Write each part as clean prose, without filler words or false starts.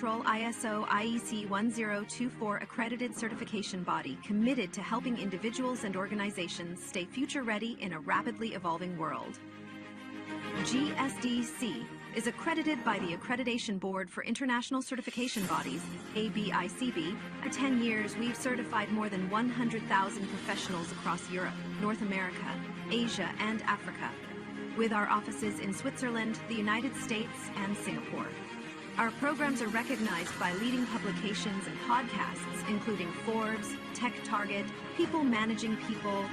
neutral ISO IEC 1024 accredited certification body committed to helping individuals and organizations stay future-ready in a rapidly evolving world. GSDC is accredited by the Accreditation Board for International Certification Bodies, ABICB. For 10 years, we've certified more than 100,000 professionals across Europe, North America, Asia, and Africa, with our offices in Switzerland, the United States, and Singapore. Our programs are recognized by leading publications and podcasts, including Forbes, Tech Target, People Managing People.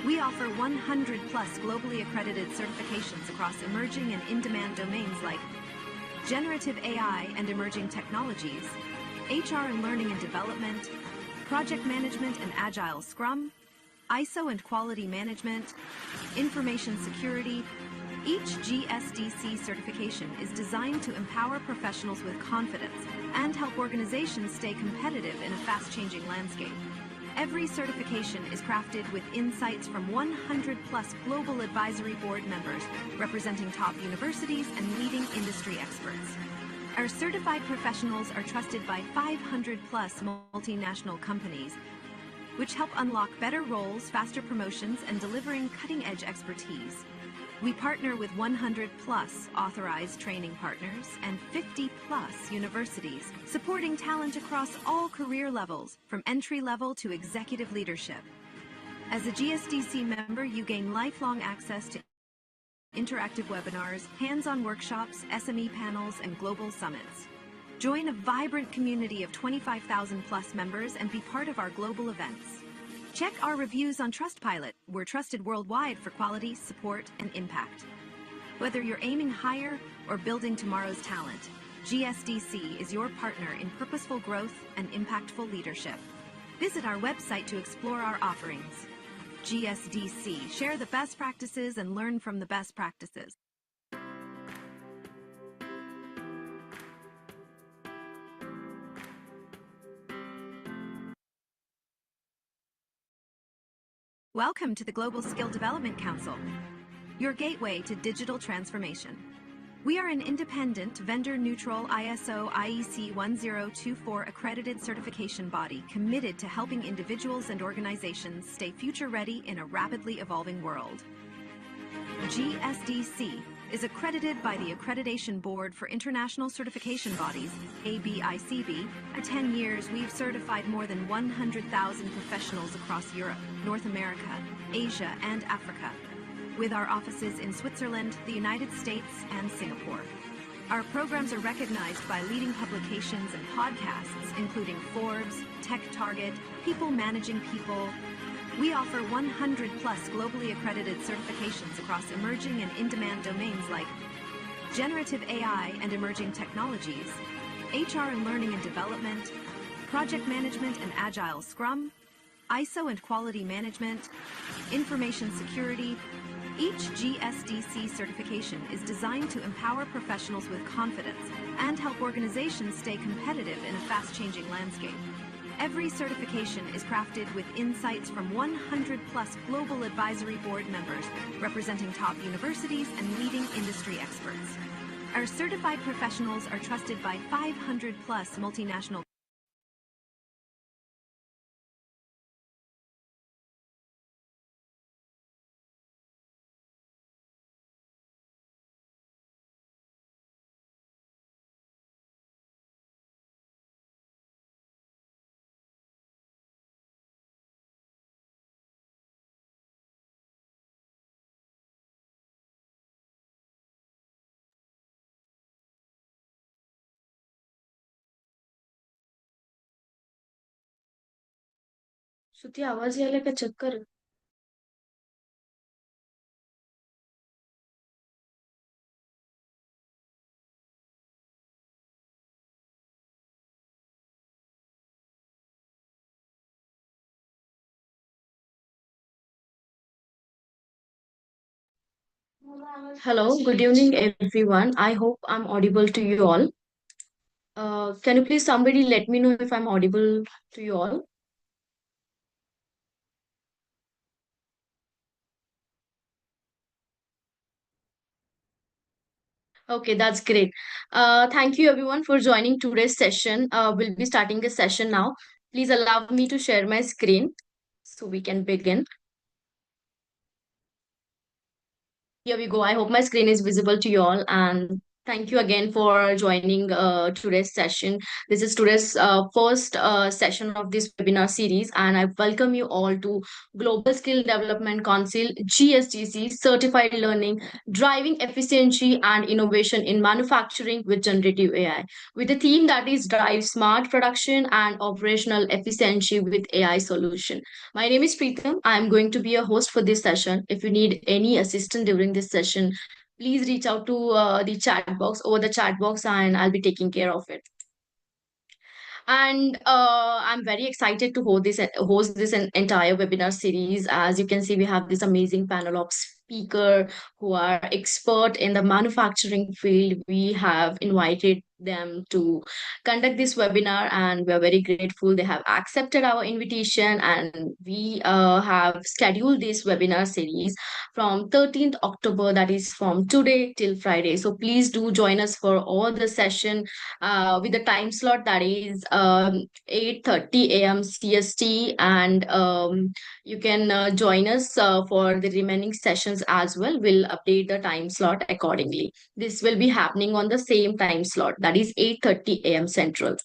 We offer 100-plus globally accredited certifications across emerging and in-demand domains like generative AI and emerging technologies, HR and learning and development, project management and agile Scrum, ISO and quality management, information security. Each GSDC certification is designed to empower professionals with confidence and help organizations stay competitive in a fast-changing landscape. Every certification is crafted with insights from 100-plus global advisory board members representing top universities and leading industry experts. Our certified professionals are trusted by 500-plus multinational companies, which help unlock better roles, faster promotions, and delivering cutting-edge expertise. We partner with 100-plus authorized training partners and 50-plus universities, supporting talent across all career levels, from entry-level to executive leadership. As a GSDC member, you gain lifelong access to interactive webinars, hands-on workshops, SME panels, and global summits. Join a vibrant community of 25,000-plus members and be part of our global events. Check our reviews on Trustpilot. We're trusted worldwide for quality, support, and impact. Whether you're aiming higher or building tomorrow's talent, GSDC is your partner in purposeful growth and impactful leadership. Visit our website to explore our offerings. GSDC, share the best practices and learn from the best practices. Welcome to the Global Skill Development Council, your gateway to digital transformation. We are an independent, vendor-neutral ISO IEC 1024 accredited certification body committed to helping individuals and organizations stay future-ready in a rapidly evolving world. GSDC is accredited by the Accreditation Board for International Certification Bodies, ABICB. For 10 years, we've certified more than 100,000 professionals across Europe, North America, Asia, and Africa, with our offices in Switzerland, the United States, and Singapore. Our programs are recognized by leading publications and podcasts, including Forbes, Tech Target, People Managing People. We offer 100-plus globally accredited certifications across emerging and in-demand domains like generative AI and emerging technologies, HR and learning and development, project management and agile Scrum, ISO and quality management, information security. Each GSDC certification is designed to empower professionals with confidence and help organizations stay competitive in a fast-changing landscape. Every certification is crafted with insights from 100-plus global advisory board members representing top universities and leading industry experts. Our certified professionals are trusted by 500-plus multinational श्रुती आवाज यायला का check कर. Hello, good evening everyone. I hope I'm audible to you all. Can you please somebody let me know if I'm audible to you all? Okay, that's great. Thank you everyone for joining today's session. We'll be starting the session now. Please allow me to share my screen so we can begin. Here we go. I hope my screen is visible to you all. And thank you again for joining today's session. This is today's first session of this webinar series. And I welcome you all to Global Skill Development Council, GSDC Certified Learning, Driving Efficiency and Innovation in Manufacturing with Generative AI, with a theme that is Drive Smart Production and Operational Efficiency with AI Solution. My name is Preetham. I'm going to be a host for this session. If you need any assistance during this session, please reach out to the chat box over the chat box and I'll be taking care of it. And I'm very excited to host this entire webinar series. As you can see, we have this amazing panel of speaker who are expert in the manufacturing field. We have invited them to conduct this webinar, and we are very grateful they have accepted our invitation. And we have scheduled this webinar series from 13th October, that is from today till Friday. So please do join us for all the session with the time slot that is 8:30 a.m. CST, and you can join us for the remaining sessions as well. We'll update the time slot accordingly. This will be happening on the same time slot, that is 8:30 a.m. Central.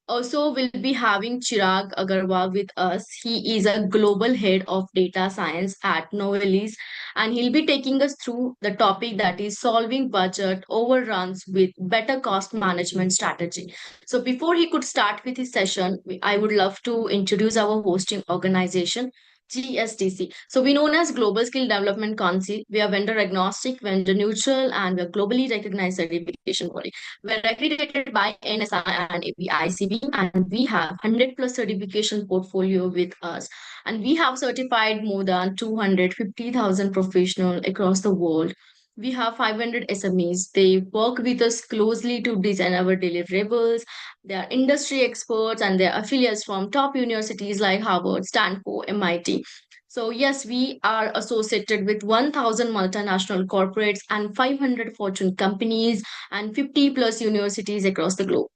Also, we'll be having Chirag Agarwal with us. He is a global head of data science at Novelis, and he'll be taking us through the topic that is solving budget overruns with better cost management strategy. So, before he could start with his session, I would love to introduce our hosting organization. GSDC. So we known as Global Skill Development Council. We are vendor agnostic, vendor neutral, and we are globally recognized certification body. We're accredited by NSI and APICB, and we have 100 plus certification portfolio with us. And we have certified more than 250,000 professionals across the world. We have 500 SMEs. They work with us closely to design our deliverables. They are industry experts and they're affiliates from top universities like Harvard, Stanford, MIT. So, yes, we are associated with 1,000 multinational corporates and 500 Fortune companies and 50 plus universities across the globe.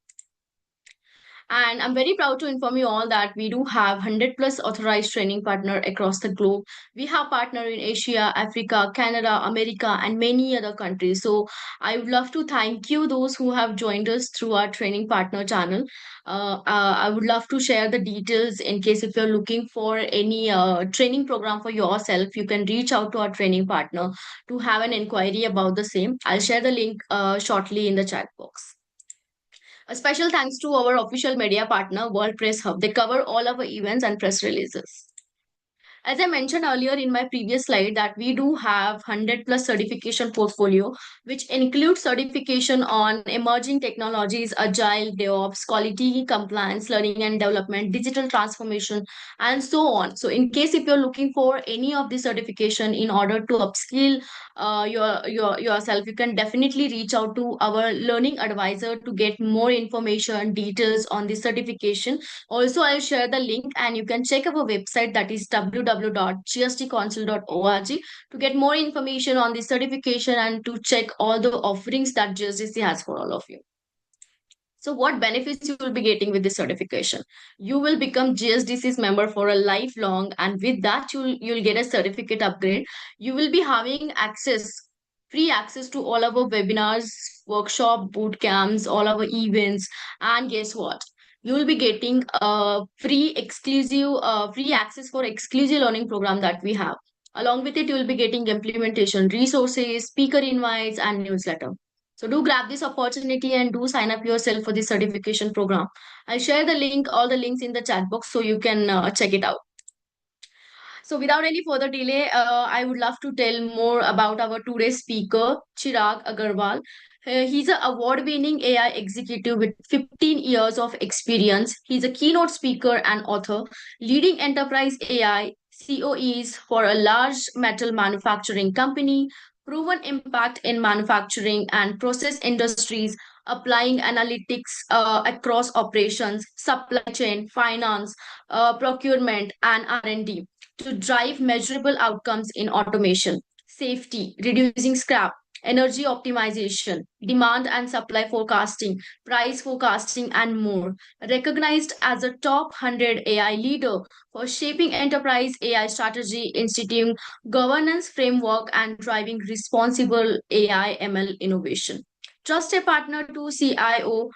And I'm very proud to inform you all that we do have 100 plus authorized training partner across the globe. We have partner in Asia, Africa, Canada, America, and many other countries. So I would love to thank you, those who have joined us through our training partner channel. I would love to share the details in case if you're looking for any training program for yourself, you can reach out to our training partner to have an inquiry about the same. I'll share the link shortly in the chat box. A special thanks to our official media partner, World Press Hub. They cover all our events and press releases. As I mentioned earlier in my previous slide, that we do have 100 plus certification portfolio, which includes certification on emerging technologies, agile, DevOps, quality, compliance, learning and development, digital transformation, and so on. So in case if you're looking for any of the certification in order to upskill yourself, you can definitely reach out to our learning advisor to get more information, details on the certification. Also, I'll share the link and you can check our website, that is www.gsdcouncil.org, to get more information on the certification and to check all the offerings that GSDC has for all of you. So what benefits you will be getting with this certification? You will become GSDC's member for a lifelong, and with that you'll get a certificate upgrade. You will be having free access to all our webinars, workshop, boot camps, all our events, and guess what? You will be getting a free access for exclusive learning program that we have. Along with it, you will be getting implementation resources, speaker invites, and newsletter. So do grab this opportunity and do sign up yourself for the certification program. I'll share the link, all the links in the chat box so you can check it out. So without any further delay, I would love to tell more about our today's speaker, Chirag Agarwal. He's an award-winning AI executive with 15 years of experience. He's a keynote speaker and author, leading enterprise AI COEs for a large metal manufacturing company, proven impact in manufacturing and process industries, applying analytics across operations, supply chain, finance, procurement, and R&D to drive measurable outcomes in automation, safety, reducing scrap, energy optimization, demand and supply forecasting, price forecasting, and more. Recognized as a top 100 AI leader for shaping enterprise AI strategy, instituting governance framework, and driving responsible AI ML innovation. Trusted partner to CIO,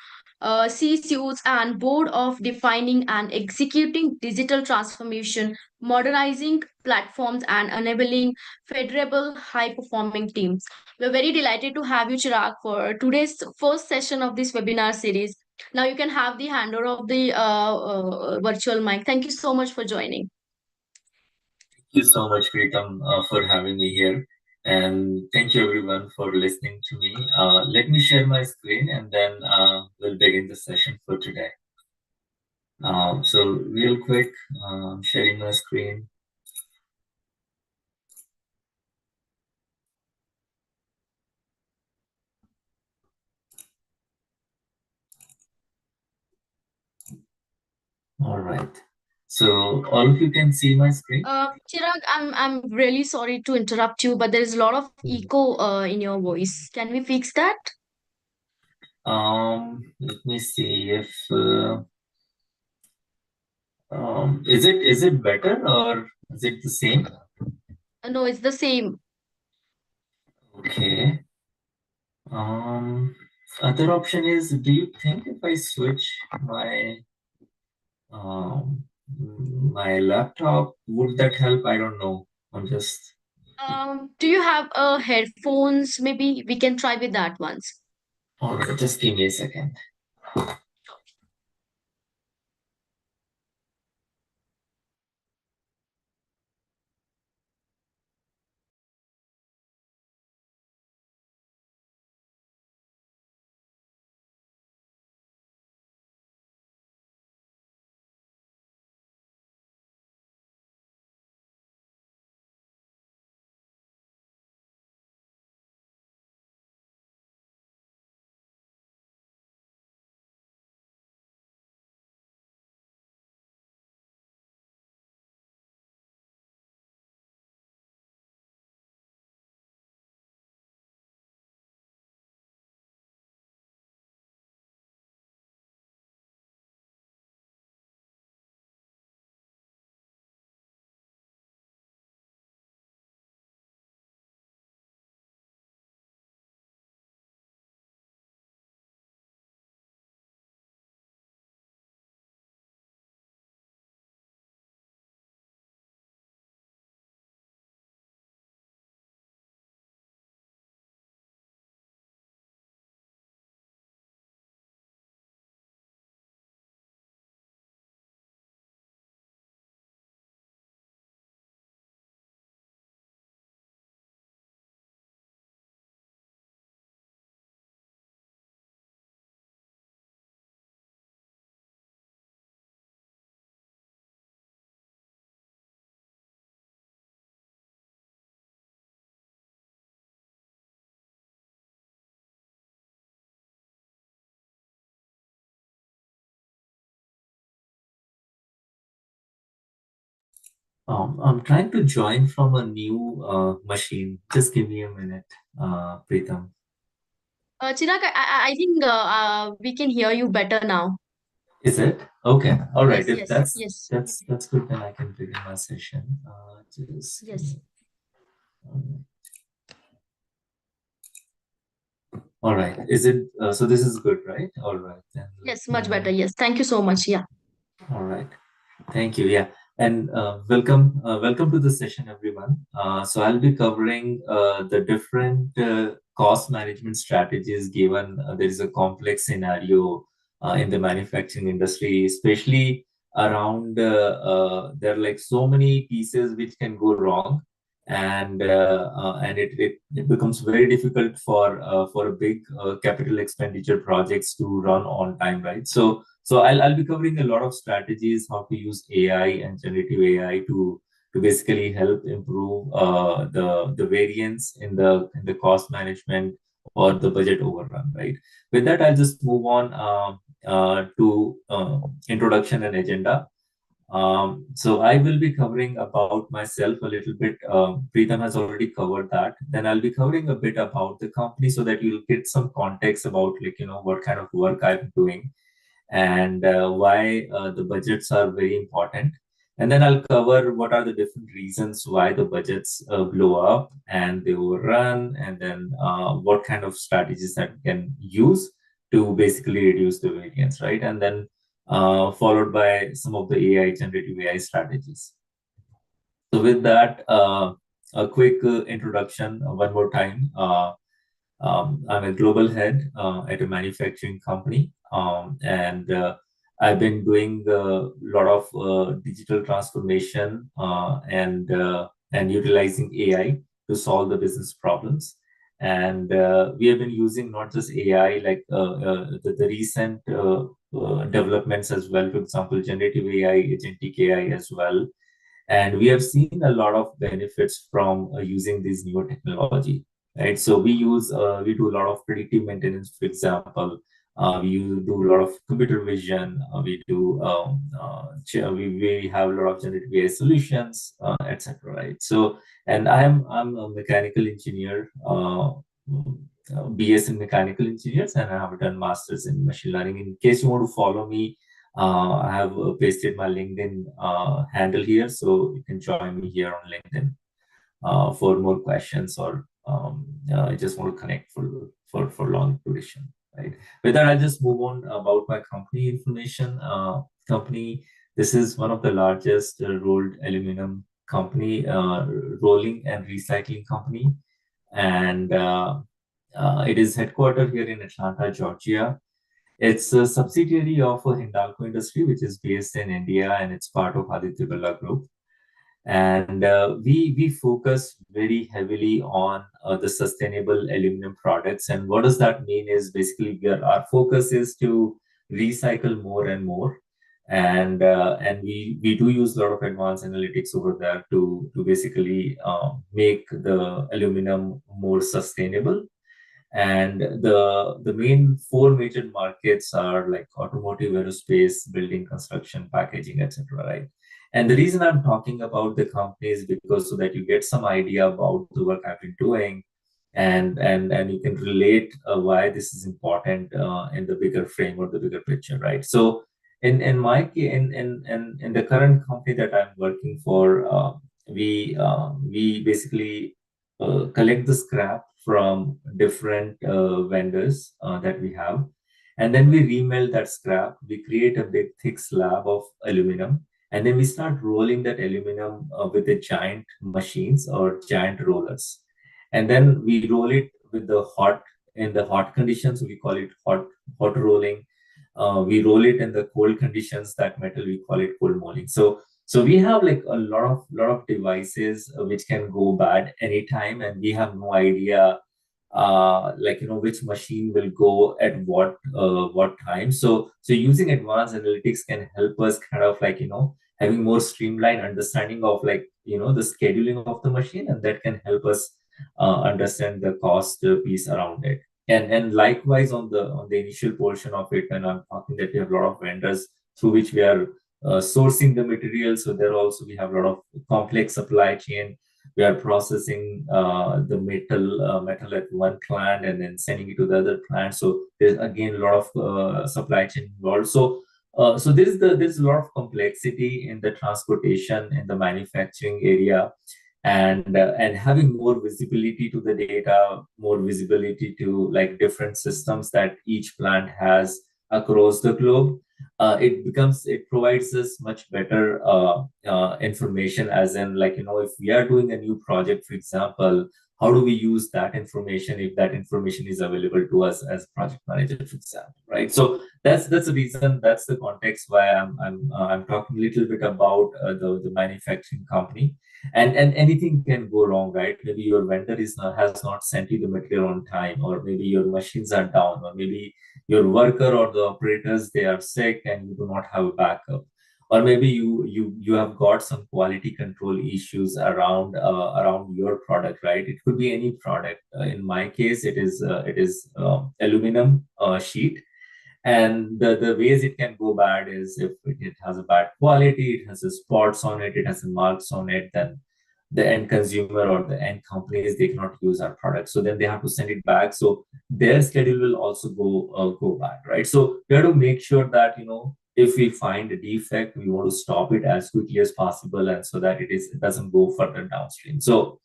C-suites, and board of defining and executing digital transformation, modernizing platforms, and enabling federable high-performing teams. We're very delighted to have you, Chirag, for today's first session of this webinar series. Now you can have the handover of the virtual mic. Thank you so much for joining. Thank you so much, Pritam, for having me here. And thank you everyone for listening to me. Let me share my screen and then we'll begin the session for today. So real quick, I'm sharing my screen. All right. So all of you can see my screen? Chirag, I'm really sorry to interrupt you, but there is a lot of echo in your voice. Can we fix that? Let me see if is it better or is it the same? No, it's the same. Okay. Other option is, do you think if I switch my laptop, would that help? I don't know. I'm just Do you have headphones? Maybe we can try with that once. all right, just give me a second. I'm trying to join from a new machine. Just give me a minute, Pritam. Chirag, I think we can hear you better now. Is it? Okay. All right. Yes, If yes, yes, that's good, then I can begin my session. Just yes. all right. Is it so this is good, right? All right. Then let Yes, much better. me Yes. Thank you so much. Yeah. all right. Thank you. Yeah. And welcome to the session, everyone. So I'll be covering the different cost management strategies given there is a complex scenario in the manufacturing industry, especially around there are like so many pieces which can go wrong, and it becomes very difficult for a big capital expenditure projects to run on time, right? So I'll be covering a lot of strategies, how to use AI and generative AI to basically help improve the variance in the cost management or the budget overrun, right? With that, I'll just move on to introduction and agenda. So I will be covering about myself a little bit. Preetham has already covered that. Then I'll be covering a bit about the company so that you'll get some context about what kind of work I'm doing and why the budgets are very important. And then I'll cover what are the different reasons why the budgets blow up and they overrun, and then what kind of strategies that we can use to basically reduce the variance, right? And then followed by some of the generative AI strategies. So with that, a quick introduction one more time. I'm a global head at a manufacturing company, and I've been doing a lot of digital transformation and utilizing AI to solve the business problems. And we have been using not just AI, like the recent developments as well. For example, generative AI, agentic AI as well, and we have seen a lot of benefits from using this newer technology, right? So we do a lot of predictive maintenance, for example. Do a lot of computer vision. We have a lot of generative AI solutions, etc. Right? So, and I'm a mechanical engineer, BS in mechanical engineers, and I have done masters in machine learning. In case you want to follow me, I have pasted my LinkedIn handle here, so you can join me here on LinkedIn for more questions, or I just want to connect for long duration. Right. With that, I'll just move on about my company information. Company. This is one of the largest rolled aluminum company, rolling and recycling company, and it is headquartered here in Atlanta, Georgia. It's a subsidiary of Hindalco Industry, which is based in India, and it's part of Aditya Birla Group. And we focus very heavily on the sustainable aluminum products. And what does that mean is basically our focus is to recycle more and more. And we do use a lot of advanced analytics over there to basically make the aluminum more sustainable. And the main four major markets are like automotive, aerospace, building, construction, packaging, etc. Right? And the reason I'm talking about the company is because so that you get some idea about the work I've been doing, and you can relate why this is important in the bigger frame or the bigger picture, right? So in the current company that I'm working for, we basically collect the scrap from different vendors that we have, and then we remelt that scrap. We create a big thick slab of aluminum, and then we start rolling that aluminum with the giant machines or giant rollers, and then we roll it with the hot conditions. We call it hot rolling. We roll it in the cold conditions. That metal, we call it cold molling. So we have like a lot of devices which can go bad anytime, and we have no idea which machine will go at what time. So using advanced analytics can help us kind of having more streamlined understanding of the scheduling of the machine, and that can help us understand the cost piece around it. And likewise on the initial portion of it, when I'm talking that we have a lot of vendors through which we are sourcing the material. So there also we have a lot of complex supply chain. We are processing the metal at one plant and then sending it to the other plant. So there's again a lot of supply chain involved. So there's a lot of complexity in the transportation in the manufacturing area, and having more visibility to the data, more visibility to like different systems that each plant has across the globe. It provides us much better information, as in if we are doing a new project, for example, how do we use that information if that information is available to us as project manager, for example, right? So that's the reason, that's the context why I'm talking a little bit about the manufacturing company. And anything can go wrong, right? Maybe your vendor has not sent you the material on time, or maybe your machines are down, or maybe your worker or the operators, they are sick and you do not have a backup, or maybe you have got some quality control issues around your product, right? It could be any product. In my case, it is aluminum sheet, And the ways it can go bad is if it has a bad quality, it has a spots on it, it has a marks on it, then the end consumer or the end companies, they cannot use our product. So then they have to send it back. So their schedule will also go bad, right? So we have to make sure that, if we find a defect, we want to stop it as quickly as possible, and so that it doesn't go further downstream. So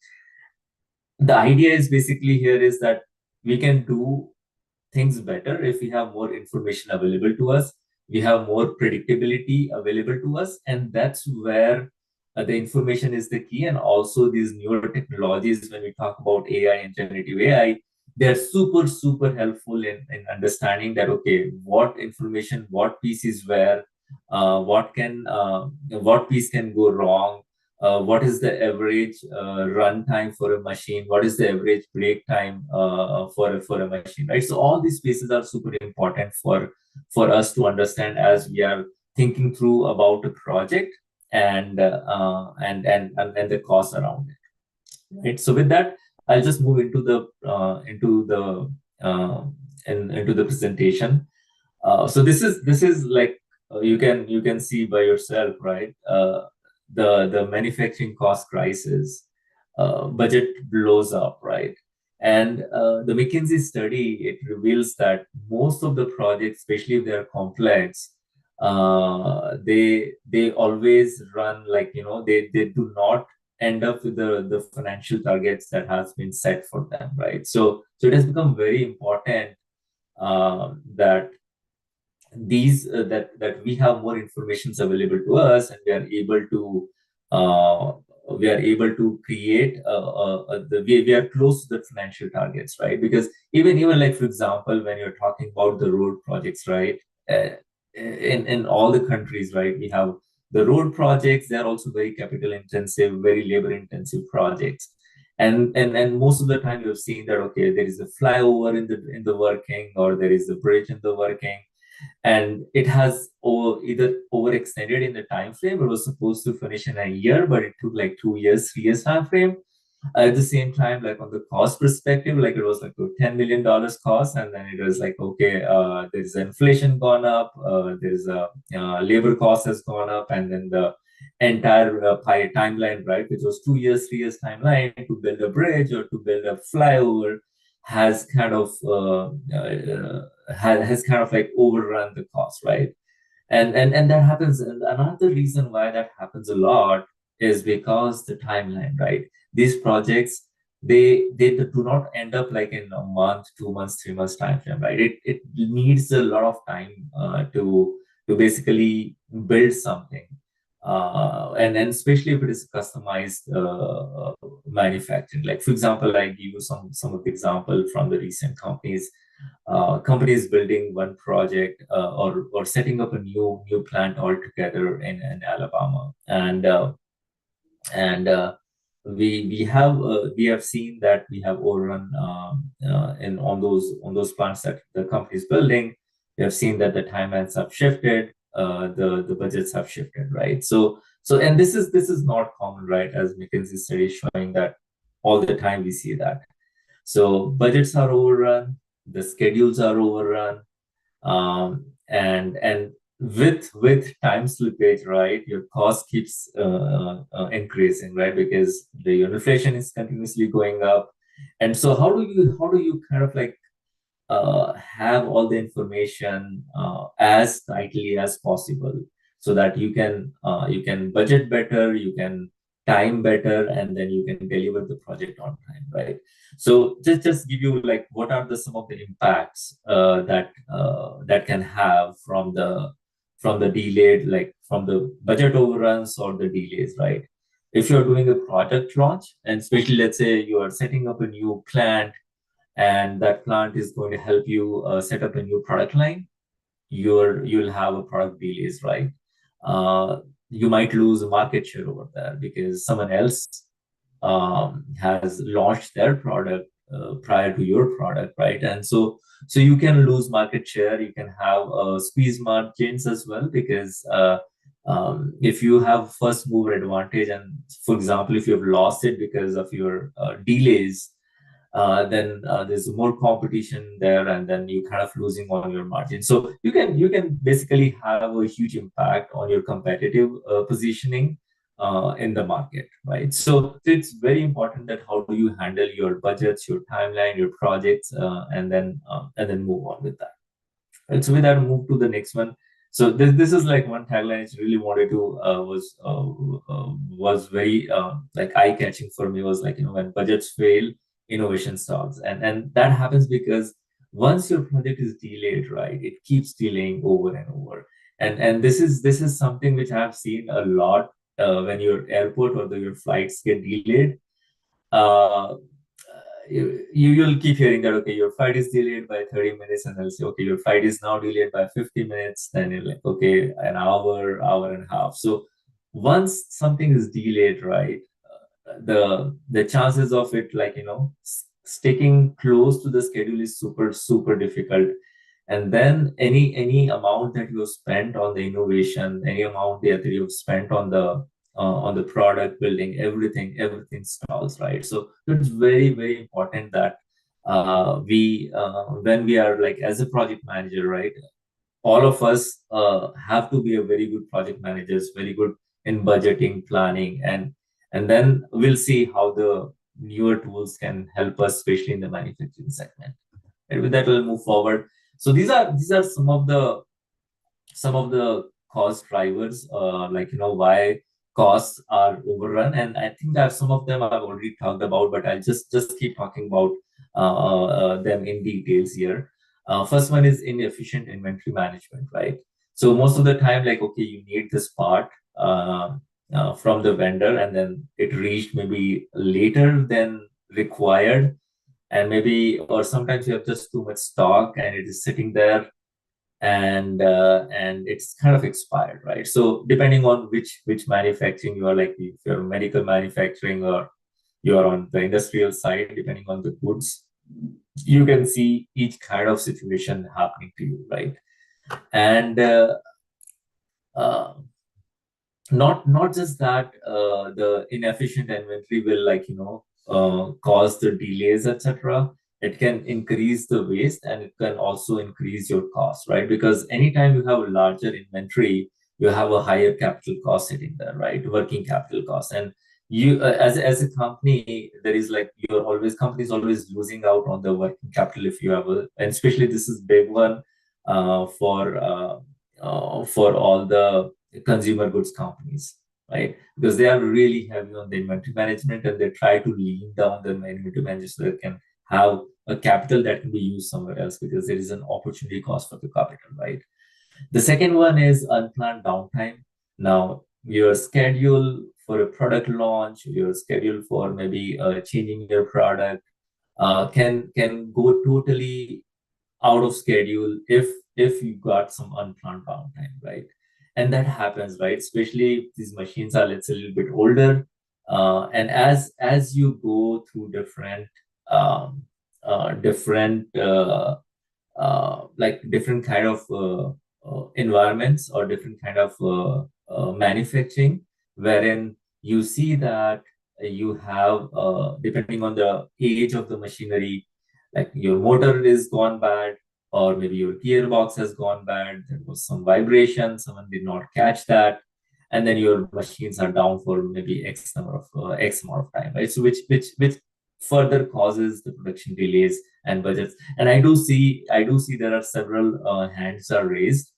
the idea is basically here is that we can do things better if we have more information available to us, we have more predictability available to us, and that's where the information is the key. And also these newer technologies, when we talk about AI and generative AI, they're super helpful in understanding that, okay, what information, what piece is where, what piece can go wrong, what is the average run time for a machine, what is the average break time for a machine, right? So all these pieces are super important for us to understand as we are thinking through about a project and the cost around it, right? So with that, I'll just move into the presentation. So this is like, you can see by yourself, right? The manufacturing cost crisis, budget blows up, right? And the McKinsey study, it reveals that most of the projects, especially if they're complex, they always run like, they do not end up with the financial targets that has been set for them, right? So it has become very important that that we have more information available to us, and uh, we are able to create we are close to the financial targets, right? Because even like, for example, when you're talking about the road projects, right? In all the countries, right, we have the road projects. They're also very capital intensive, very labor intensive projects. And most of the time you've seen that, okay, there is a flyover in the working, or there is a bridge in the working, and it has either overextended in the time frame. It was supposed to finish in a year, but it took like 2 years, 3 years time frame. At the same time, like on the cost perspective, like it was like a $10 million cost, and then it was like, okay, there's inflation gone up, there's a labor cost has gone up, and then the entire timeline, right, which was 2 years, 3 years timeline to build a bridge or to build a flyover, has kind of has kind of like overrun the cost, right? And that happens. And another reason why that happens a lot is because the timeline, right? These projects, they do not end up like in a month, 2 months, 3 months time frame, right? It needs a lot of time to basically build something, and especially if it is customized manufacturing. Like, for example, I give you some of the example from the recent companies building one project, or setting up a new plant altogether in Alabama, and we have seen that we have overrun in on those plants that the company is building. We have seen that the timelines have shifted, the budgets have shifted, right? And this is not common, right? As McKinsey study is showing that all the time we see that. So budgets are overrun, the schedules are overrun, and with time slippage, right, your cost keeps increasing, right? Because the inflation is continuously going up. And so how do you kind of like have all the information as tightly as possible, so that you can budget better, you can time better, and then you can deliver the project on time, right? So just give you like, what are the some of the impacts that can have from the delayed, like from the budget overruns or the delays, right? If you're doing a product launch, and especially let's say you are setting up a new plant, and that plant is going to help you set up a new product line, you'll have a product delays, right? You might lose a market share over there because someone else has launched their product prior to your product, right? And so you can lose market share, you can have squeeze margins as well, because if you have first mover advantage, and for example, if you have lost it because of your delays, then there's more competition there, and then you kind of losing on your margin. So you can basically have a huge impact on your competitive positioning in the market, right? So it's very important that how do you handle your budgets, your timeline, your projects, and then move on with that. Right. So with that, move to the next one. So this is like one tagline I really wanted to was very like eye catching for me, was like, when budgets fail, innovation stalls, and that happens because once your project is delayed, right, it keeps delaying over and over, and this is something which I have seen a lot when your airport or your flights get delayed. uh, you'll keep hearing that, okay, your flight is delayed by 30 minutes, and they'll say, okay, your flight is now delayed by 50 minutes. Then you're like, okay, an hour and a half. So once something is delayed, right, the chances of it, like, sticking close to the schedule is super super difficult. And then any amount that you spent on the innovation, any amount that you've spent on the product building, everything stalls, right? So it's very very important that we when we are like as a project manager, right, all of us have to be a very good project managers, very good in budgeting, planning, and then we'll see how the newer tools can help us, especially in the manufacturing segment. And with that, we'll move forward. So these are some of the cost drivers, like, why costs are overrun, and I think that some of them I've already talked about, but I'll just keep talking about them in details here. First one is inefficient inventory management, right? So most of the time, like, okay, you need this part from the vendor, and then it reached maybe later than required, and maybe, or sometimes you have just too much stock and it is sitting there, and it's kind of expired, right? So depending on which manufacturing you are, like if you're medical manufacturing or you are on the industrial side, depending on the goods, you can see each kind of situation happening to you, right? And uh, not just that, the inefficient inventory will, like, cause the delays, etc. It can increase the waste, and it can also increase your cost, right? Because anytime you have a larger inventory, you have a higher capital cost sitting there, right? Working capital cost. And you, as a company, there is like, you're always company is always losing out on the working capital if you have a, and especially this is big one for all the consumer goods companies, right? Because they are really heavy on the inventory management, and they try to lean down the inventory management so they can have a capital that can be used somewhere else, because there is an opportunity cost for the capital, right? The second one is unplanned downtime. Now, your schedule for a product launch, your schedule for maybe changing your product can go totally out of schedule if you got some unplanned downtime, right? And that happens, right? Especially if these machines are, let's say, a little bit older, and as you go through different like different kind of environments, or different kind of manufacturing, wherein you see that you have, depending on the age of the machinery, like your motor is gone bad, or maybe your gearbox has gone bad, there was some vibration, someone did not catch that, and then your machines are down for maybe x amount of time, right? So which further causes the production delays and budgets. And I do see there are several hands are raised,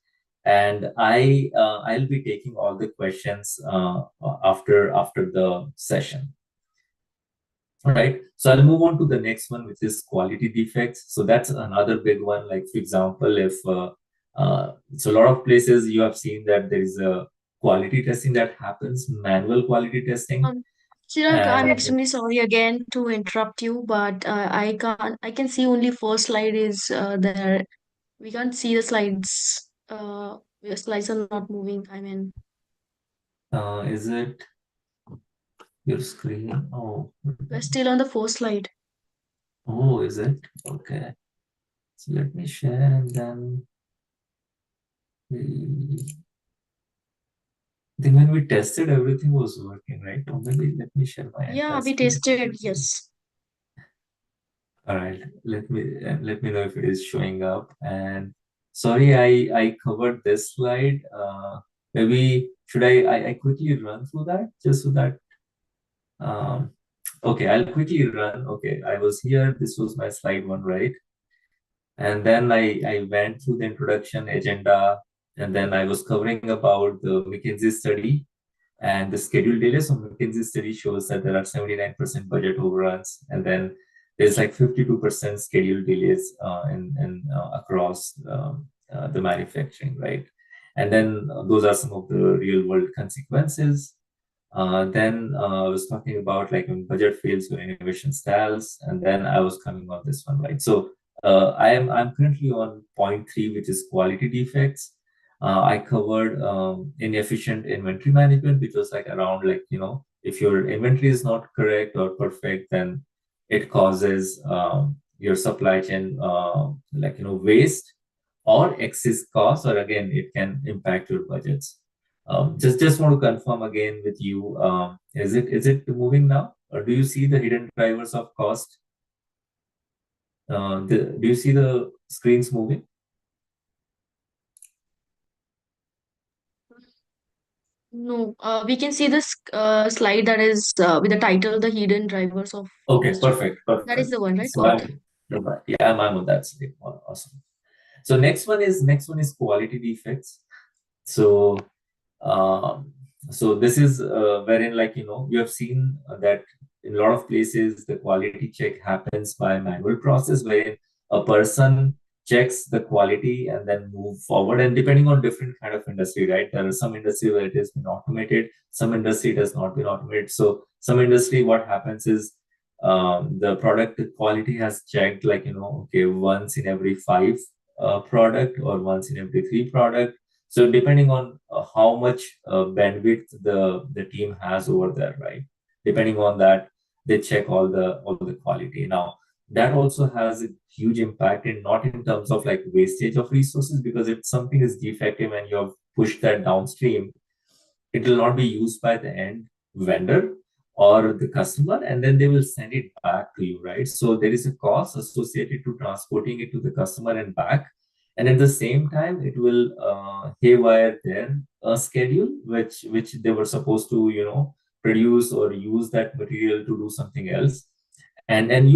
and I'll be taking all the questions after the session. All right, so I'll move on to the next one, which is quality defects. So that's another big one. Like, for example, if so a lot of places you have seen that there is a quality testing that happens, manual quality testing. Chirag, I'm And extremely sorry again to interrupt you, but I can see only first slide is there. We can't see the slides. Your slides are not moving. I mean, is it your screen? we're still on the first slide. Is it? Okay. So let me share, and then then when we tested, everything was working, right? Or maybe let me share my Yeah, entire we screen. tested. Yes. All right, let me know if it is showing up. And sorry, I covered this slide. Maybe should I quickly run through that just so that okay, I'll quickly run. Okay, I was here. This was my slide one, right? And then I went through the introduction agenda, and then I was covering about the McKinsey study and the schedule delays. So McKinsey study shows that there are 79% budget overruns, and then there's like 52% schedule delays in across the manufacturing, right? And then those are some of the real world consequences. Then I was talking about like when budget fails or innovation stalls, and then I was coming on this one, right? So I'm currently on point three, which is quality defects. I covered inefficient inventory management, which was like around like if your inventory is not correct or perfect, then it causes your supply chain like waste or excess costs, or again it can impact your budgets. Just want to confirm again with you, is it moving now, or do you see the hidden drivers of cost? Do you see the screens moving? No, we can see this slide that is with the title, "The Hidden Drivers of Okay, Cost." perfect, That is perfect. the one, right? So Okay. I'm on that slide. Awesome. So next one is quality defects. So Um, so this is wherein like you have seen that in a lot of places the quality check happens by manual process wherein a person checks the quality and then move forward, and depending on different kind of industry, right? There are some industry where it has been automated, some industry it has not been automated. So some industry, what happens is the product quality has checked like okay, once in every five product or once in every three product. So depending on how much bandwidth the team has over there, right? Depending on that, they check all the quality. Now that also has a huge impact in not in terms of like wastage of resources, because if something is defective and you have pushed that downstream, it will not be used by the end vendor or the customer, and then they will send it back to you, right? So there is a cost associated to transporting it to the customer and back, and at the same time it will haywire their schedule, which they were supposed to produce or use that material to do something else. And then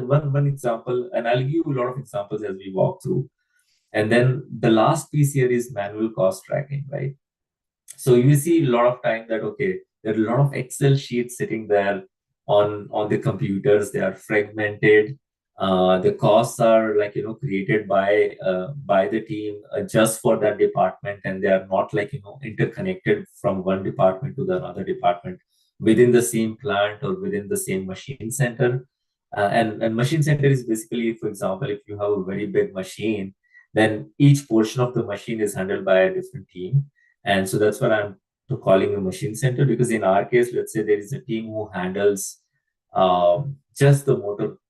one example, and I'll give you a lot of examples as we walk through. And then the last piece here is manual cost tracking, right? So you see a lot of time that okay, there are a lot of Excel sheets sitting there on the computers. They are fragmented. The costs are like created by the team just for that department, and they are not like interconnected from one department to the another department within the same plant or within the same machine center. And machine center is basically, for example, if you have a very big machine, then each portion of the machine is handled by a different team, and so that's what I'm calling a machine center, because in our case, let's say there is a team who handles just the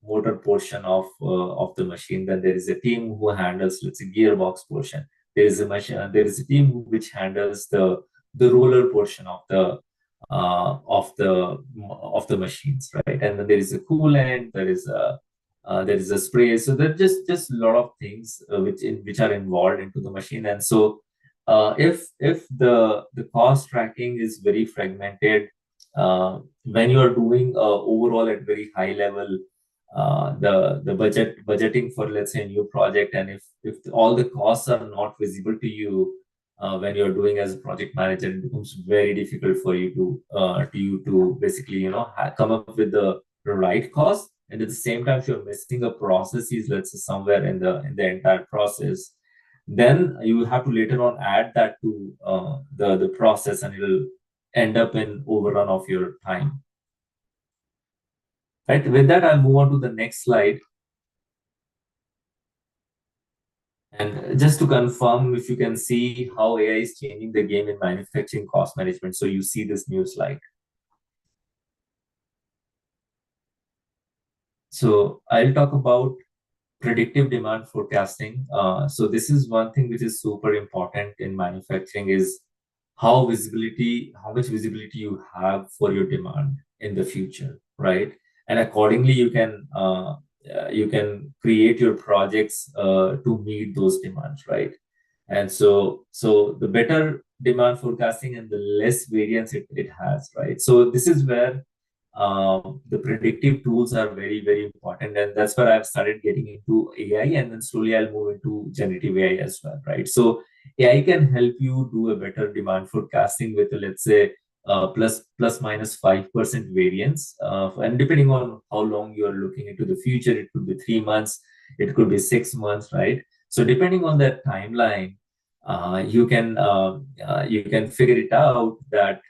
motor portion of the machine. Then there is a team who handles, let's say, gearbox portion. There is a machine. There is a team which handles the roller portion of the machines, right? And then there is a coolant. There is a spray. So there are just a lot of things which are involved into the machine. And so if the cost tracking is very fragmented, when you are doing overall at very high level, the budgeting for, let's say, a new project, and if all the costs are not visible to you when you're doing as a project manager, it becomes very difficult for you to basically come up with the right cost. And at the same time, if you're missing a processes, let's say somewhere in the entire process, then you have to later on add that to the process, and it'll end up in overrun of your time. Right. With that, I'll move on to the next slide. And just to confirm, if you can see how AI is changing the game in manufacturing cost management. So you see this new slide. So I'll talk about predictive demand forecasting. So this is one thing which is super important in manufacturing, is how much visibility you have for your demand in the future, right? And accordingly, you can you can create your projects to meet those demands, right? And so the better demand forecasting and the less variance it has, right? So this is where the predictive tools are very, very important. And that's where I've started getting into AI, and then slowly I'll move into generative AI as well, right? So AI can help you do a better demand forecasting with, let's say, plus minus 5% variance. And depending on how long you're looking into the future, it could be 3 months, it could be 6 months, right? So depending on that timeline, you can figure it out that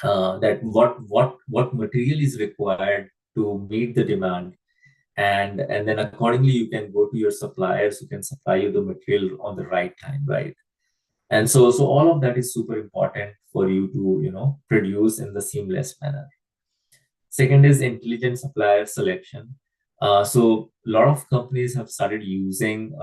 what material is required to meet the demand, and then accordingly you can go to your suppliers who can supply you the material on the right time, right? And so all of that is super important for you to produce in the seamless manner. Second is intelligent supplier selection. So a lot of companies have started using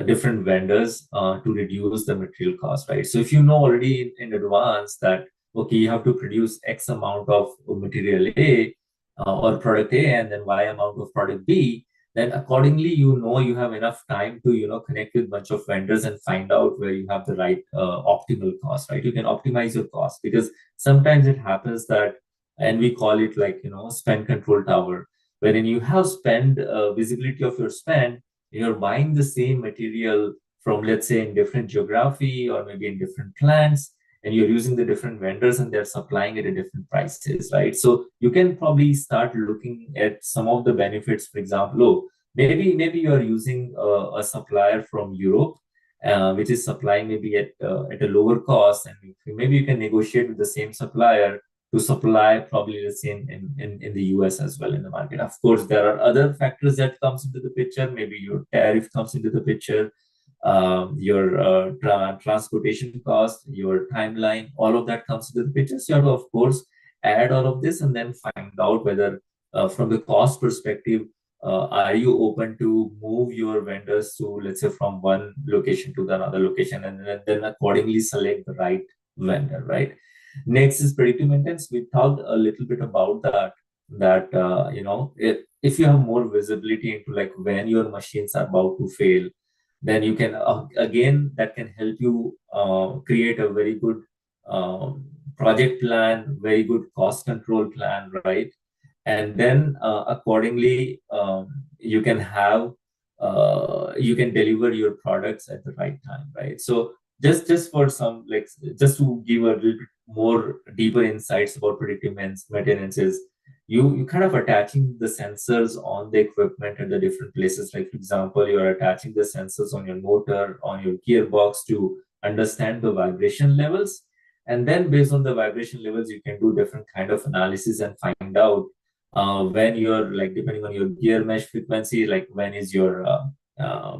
different vendors to reduce the material cost, right? So if you know already in advance that, okay, you have to produce X amount of material A or product A and then Y amount of product B, then accordingly, you have enough time to, connect with a bunch of vendors and find out where you have the right optimal cost, right? You can optimize your cost, because sometimes it happens that, and we call it like, spend control tower, wherein you have spend visibility of your spend, you're buying the same material from, let's say, in different geography or maybe in different plants, and you're using the different vendors and they're supplying it at different prices, right? So you can probably start looking at some of the benefits. For example, maybe you are using a supplier from Europe, which is supplying maybe at a lower cost, and maybe you can negotiate with the same supplier to supply probably the same in the US as well in the market. Of course, there are other factors that comes into the picture. Maybe your tariff comes into the picture, your transportation cost, your timeline, all of that comes into the picture. So you have to, of course, add all of this and then find out whether, from the cost perspective, are you open to move your vendors to, let's say, from one location to the another location, and then accordingly select the right vendor, right? Next is predictive maintenance. We talked a little bit about that. If you have more visibility into like when your machines are about to fail, then you can again, that can help you create a very good project plan, very good cost control plan, right? And then accordingly, you can deliver your products at the right time, right? So just for some, like, just to give a little bit more deeper insights about predictive maintenance is, you kind of attaching the sensors on the equipment at the different places. Like, for example, you're attaching the sensors on your motor, on your gearbox, to understand the vibration levels, and then based on the vibration levels you can do different kind of analysis and find out when you're, like, depending on your gear mesh frequency, like when is your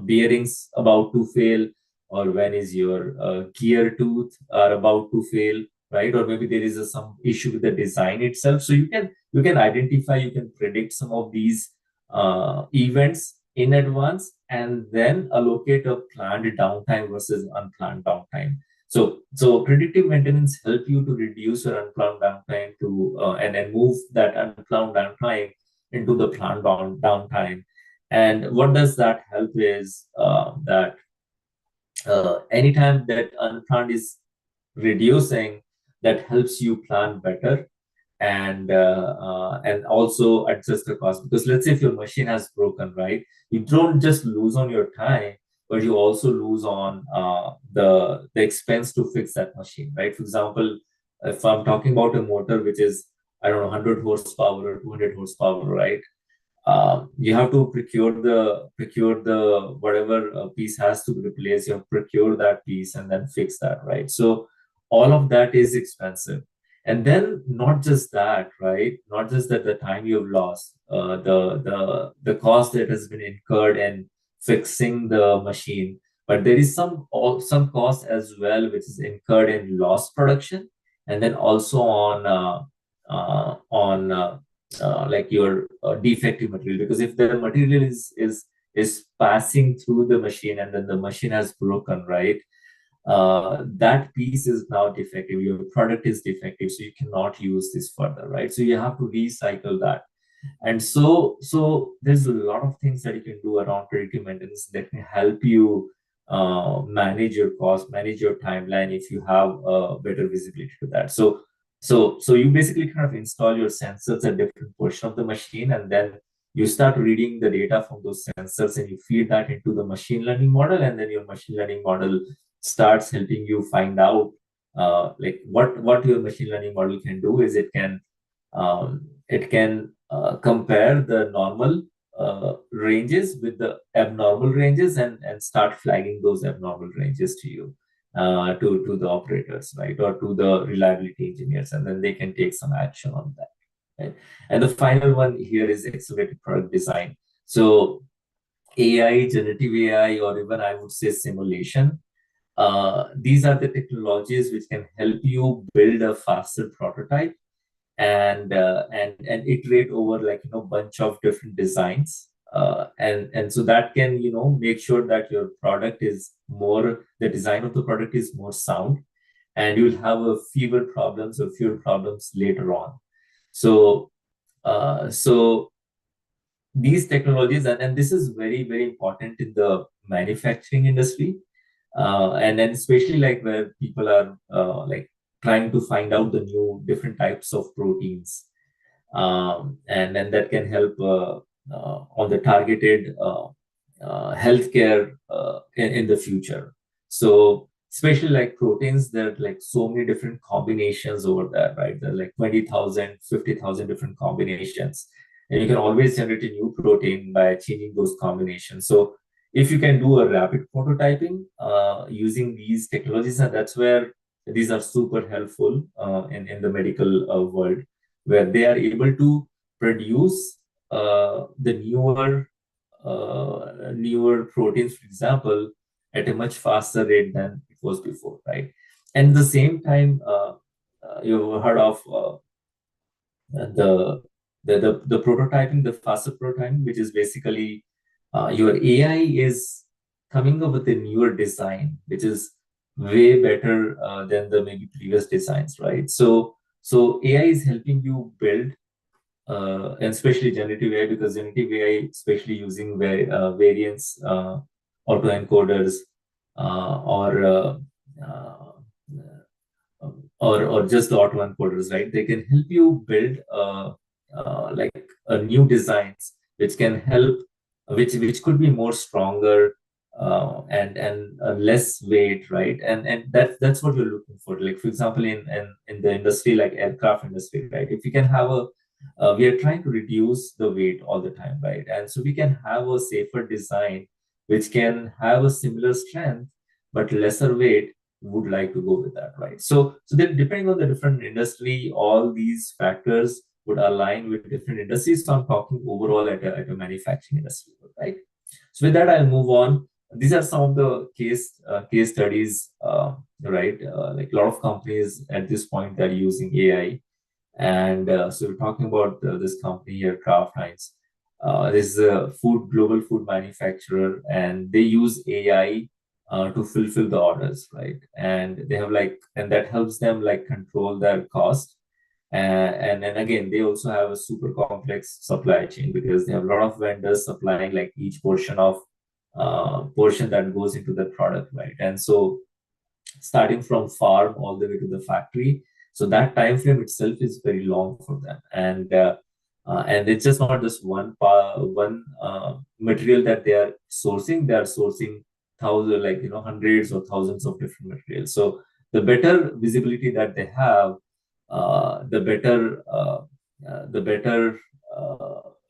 bearings about to fail, or when is your gear tooth are about to fail, right? Or maybe there is some issue with the design itself. So you can identify, you can predict some of these events in advance, and then allocate a planned downtime versus unplanned downtime. So predictive maintenance help you to reduce your unplanned downtime to and then move that unplanned downtime into the planned downtime. And what does that help is that anytime that unplanned is reducing, that helps you plan better, and also adjust the cost. Because let's say if your machine has broken, right, you don't just lose on your time, but you also lose on the expense to fix that machine, right? For example, if I'm talking about a motor which is, I don't know, 100 horsepower or 200 horsepower, right? You have to procure the whatever piece has to be replaced. You have to procure that piece and then fix that, right? So all of that is expensive. And then not just that, right? Not just that the time you've lost, the cost that has been incurred in fixing the machine, but there is some cost as well which is incurred in lost production, and then also on like your defective material. Because if the material is passing through the machine and then the machine has broken, right, that piece is now defective, your product is defective, so you cannot use this further, right? So you have to recycle that. And so there's a lot of things that you can do around predictive maintenance that can help you manage your cost, manage your timeline if you have better visibility to that. So you basically kind of install your sensors at different portion of the machine, and then you start reading the data from those sensors and you feed that into the machine learning model, and then your machine learning model starts helping you find out like what your machine learning model can do is it can compare the normal ranges with the abnormal ranges, and start flagging those abnormal ranges to you, to the operators, right, or to the reliability engineers, and then they can take some action on that. Right? And the final one here is accelerated product design. So AI, generative AI, or even I would say simulation. These are the technologies which can help you build a faster prototype and iterate over like bunch of different designs, and so that can make sure that your product is more the design of the product is more sound, and you'll have a fewer problems later on. So these technologies, and this is very very important in the manufacturing industry, and then especially like where people are like trying to find out the new different types of proteins, and then that can help on the targeted healthcare in the future. So especially like proteins, there are like so many different combinations over there, right? There are like 20,000, 50,000 different combinations, and you can always generate a new protein by changing those combinations. So if you can do a rapid prototyping using these technologies, and that's where these are super helpful in the medical world, where they are able to produce the newer proteins, for example, at a much faster rate than it was before, right? And at the same time, you've heard of the, the prototyping, the faster prototyping, which is basically your AI is coming up with a newer design, which is way better than the maybe previous designs, right? So AI is helping you build, and especially generative AI, because generative AI, especially using variance autoencoders, or or just the autoencoders, right? They can help you build like a new designs which can help, which could be more stronger and less weight, right? And that's what you're looking for. Like for example, in the industry like aircraft industry, right? If you can have a we are trying to reduce the weight all the time, right? And so we can have a safer design which can have a similar strength but lesser weight, would like to go with that, right? So then depending on the different industry, all these factors would align with different industries. So I'm talking overall at a manufacturing industry, right? So with that, I'll move on. These are some of the case studies, right? Like a lot of companies at this point that are using AI, and so we're talking about this company here, Kraft Heinz. This is a global food manufacturer, and they use AI to fulfill the orders, right? And they have like, and that helps them like control their cost. And then again, they also have a super complex supply chain because they have a lot of vendors supplying like each portion that goes into the product, right? And so starting from farm all the way to the factory. So that time frame itself is very long for them, and it's just not just one material that they are sourcing. They are sourcing thousands, like hundreds or thousands of different materials. So the better visibility that they have, the better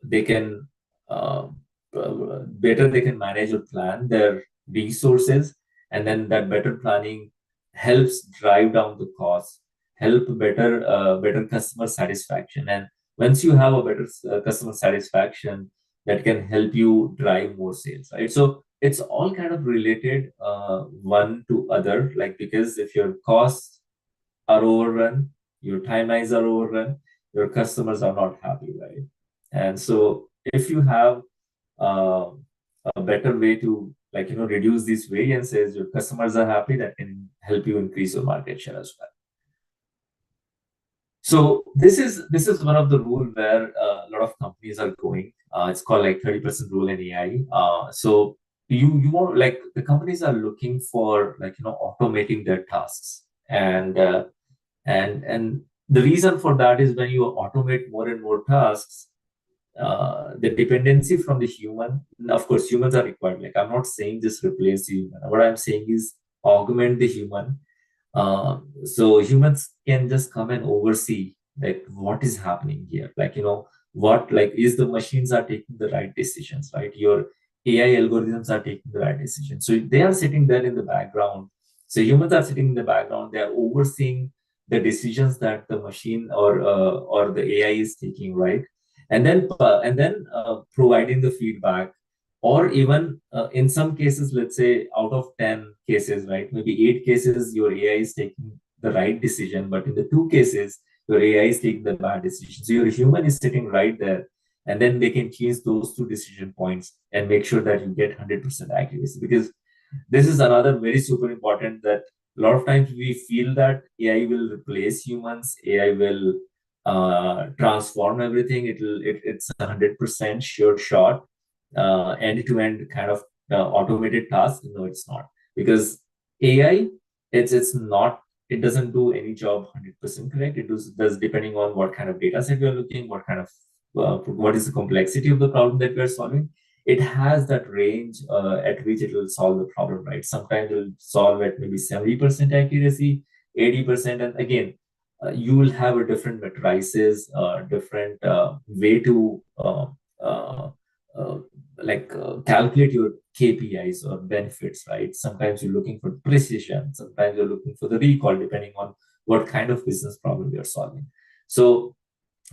they can uh, better they can manage or plan their resources, and then that better planning helps drive down the cost, help better customer satisfaction. And once you have a better customer satisfaction, that can help you drive more sales, right? So it's all kind of related one to other, like because if your costs are overrun, your timelines are overrun, your customers are not happy, right? And so if you have uh, a better way to like reduce these variances, your customers are happy, that can help you increase your market share as well. So this is one of the rule where a lot of companies are going. It's called like 30% rule in AI. So you want, like, the companies are looking for, like, automating their tasks, and the reason for that is when you automate more and more tasks, the dependency from the human. Of course, humans are required. Like, I'm not saying just replace the human. What I'm saying is augment the human, so humans can just come and oversee, like, what is happening here. Like, what, like, is the machines are taking the right decisions, right? Your AI algorithms are taking the right decisions. So they are sitting there in the background. So humans are sitting in the background. They are overseeing the decisions that the machine or the AI is taking, right? And then providing the feedback, or even in some cases, let's say out of 10 cases, right, maybe 8 cases your AI is taking the right decision, but in the 2 cases your AI is taking the bad decision. So your human is sitting right there, and then they can change those 2 decision points and make sure that you get 100% accuracy. Because this is another very super important, that a lot of times we feel that AI will replace humans, AI will transform everything. It's 100% sure shot, end-to-end kind of automated task. No, it's not, because AI, it's not, it doesn't do any job 100% correct. It does depending on what kind of data set you're looking, what kind of what is the complexity of the problem that we're solving. It has that range at which it will solve the problem, right? Sometimes it will solve at maybe 70% accuracy, 80%, and again, you will have a different matrices, different way to uh, calculate your KPIs or benefits, right? Sometimes you're looking for precision, sometimes you're looking for the recall, depending on what kind of business problem you're solving. So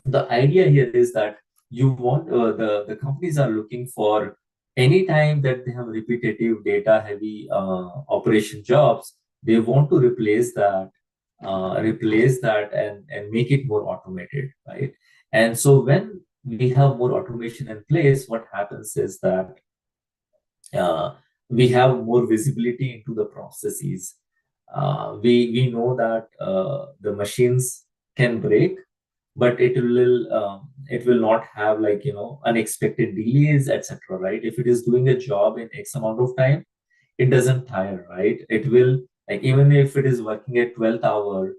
the idea here is that you want, the companies are looking for, any time that they have repetitive data heavy operation jobs, they want to replace that and make it more automated, right? And so when we have more automation in place, what happens is that uh, we have more visibility into the processes. We know that the machines can break, but it will not have, like, unexpected delays, etc., right? If it is doing a job in X amount of time, it doesn't tire, right? It will, like, even if it is working at 12th hour,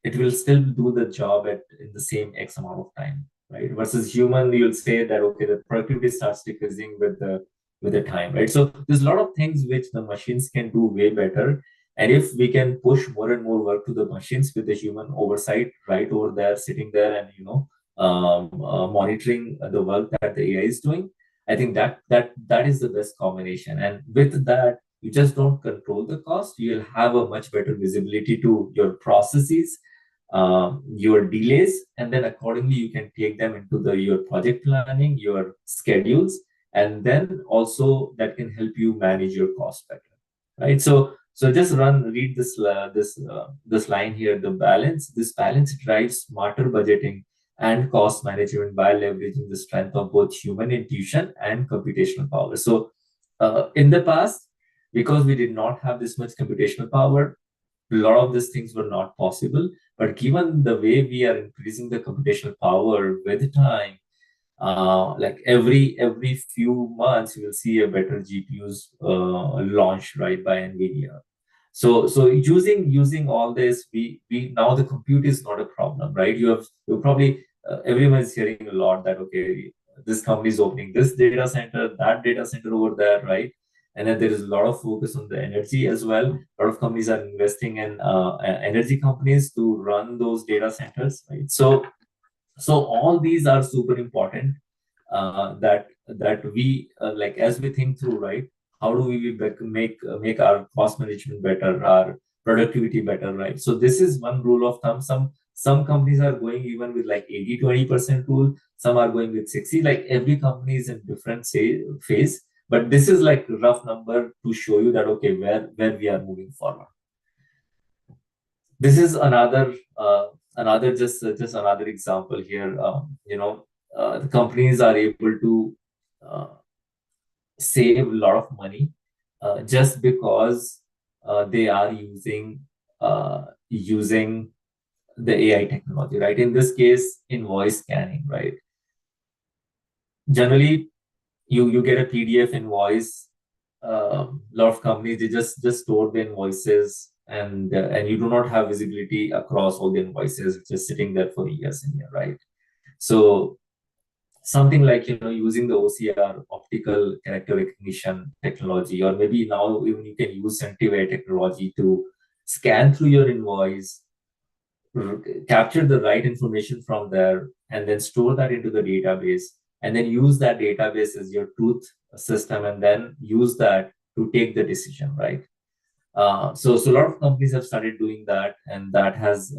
it will still do the job at in the same X amount of time, right? Versus human, you'll say that, okay, the productivity starts decreasing with the time, right? So there's a lot of things which the machines can do way better. And if we can push more and more work to the machines with the human oversight right over there, sitting there, and monitoring the work that the AI is doing, I think that is the best combination. And with that, you just don't control the cost. You'll have a much better visibility to your processes, your delays, and then accordingly you can take them into your project planning, your schedules, and then also that can help you manage your cost better, right? So just read this line here. This balance drives smarter budgeting and cost management by leveraging the strength of both human intuition and computational power. So in the past, because we did not have this much computational power, a lot of these things were not possible. But given the way we are increasing the computational power with time, like every few months, you will see a better GPUs launched, right, by NVIDIA. So using all this, we now the compute is not a problem, right? You probably everyone is hearing a lot that, okay, this company is opening this data center, that data center over there, right? And then there is a lot of focus on the energy as well. A lot of companies are investing in energy companies to run those data centers, right? So all these are super important, that we, like, as we think through, right? How do we make our cost management better, our productivity better, right? So this is one rule of thumb. Some companies are going even with like 80-20% rule. Some are going with 60. Like, every company is in different phase, but this is like a rough number to show you that, okay, where we are moving forward. This is another just another example here. The companies are able to uh, save a lot of money just because they are using the AI technology, right? In this case, invoice scanning, right? Generally, you get a PDF invoice. A lot of companies, they just store the invoices, and you do not have visibility across all the invoices, just sitting there for years and years, right? So something like using the OCR, optical character recognition technology, or maybe now even you can use generative AI technology to scan through your invoice, capture the right information from there, and then store that into the database, and then use that database as your truth system, and then use that to take the decision, right? So a lot of companies have started doing that, and that has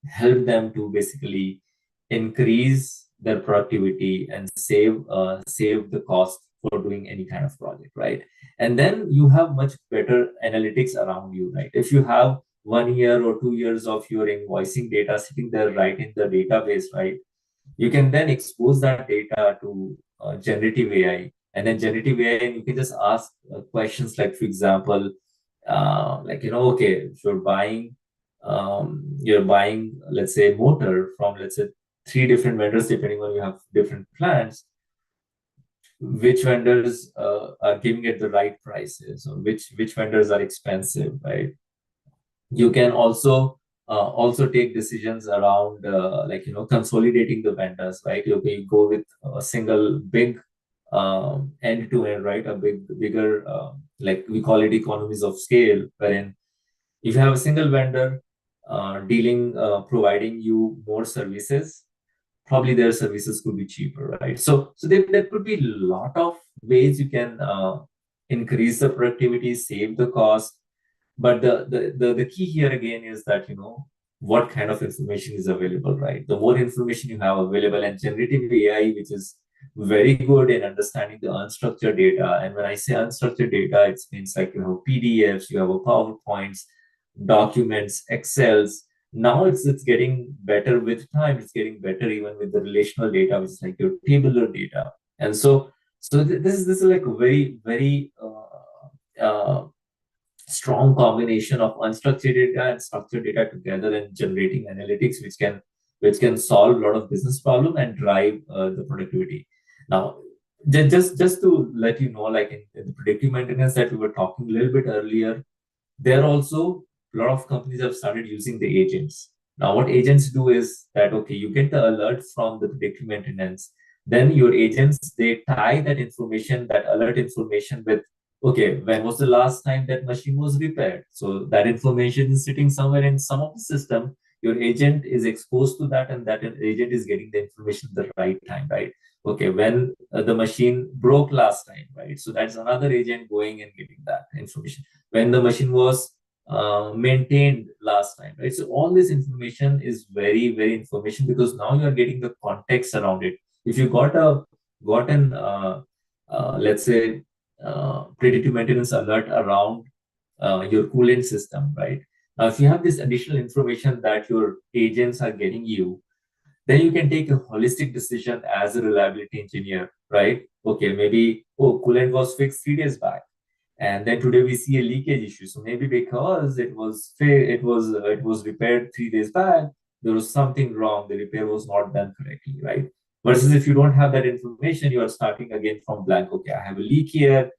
helped them to basically increase their productivity and save the cost for doing any kind of project, right? And then you have much better analytics around you, right? If you have 1 year or 2 years of your invoicing data sitting there right in the database, right? You can then expose that data to generative AI, and then generative AI, and you can just ask questions like, for example, okay, if you're buying, let's say, motor from, let's say, three different vendors, depending on you have different plans, which vendors are giving it the right prices, or which vendors are expensive, right? You can also take decisions around consolidating the vendors, right? You go with a single big end to end, right? A bigger like we call it economies of scale, wherein if you have a single vendor providing you more services, probably their services could be cheaper, right? So there could be a lot of ways you can increase the productivity, save the cost, but the key here again is that what kind of information is available, right? The more information you have available, and generative AI, which is very good in understanding the unstructured data. And when I say unstructured data, it means like you have PDFs, you have a PowerPoints, documents, Excels. Now it's getting better with time. It's getting better even with the relational data, which is like your tabular data. And this is like a very strong combination of unstructured data and structured data together, and generating analytics which can solve a lot of business problem and drive the productivity. Now, just to let you know, like in the predictive maintenance that we were talking a little bit earlier, there also a lot of companies have started using the agents. Now, what agents do is that, okay, you get the alert from the predictive maintenance, then your agents, they tie that information, that alert information with, okay, when was the last time that machine was repaired? So that information is sitting somewhere in some of the system. Your agent is exposed to that, and that agent is getting the information at the right time, right? Okay, when the machine broke last time, right? So that's another agent going and getting that information. When the machine was maintained last time, right? So all this information is very information, because now you are getting the context around it. If you gotten let's say predictive maintenance alert around your coolant system, right? Now, if you have this additional information that your agents are getting you, then you can take a holistic decision as a reliability engineer, right? Okay, maybe, oh, coolant was fixed 3 days back, and then today we see a leakage issue. So maybe because it was repaired 3 days back, there was something wrong. The repair was not done correctly, right? Versus if you don't have that information, you are starting again from blank. Okay, I have a leak here.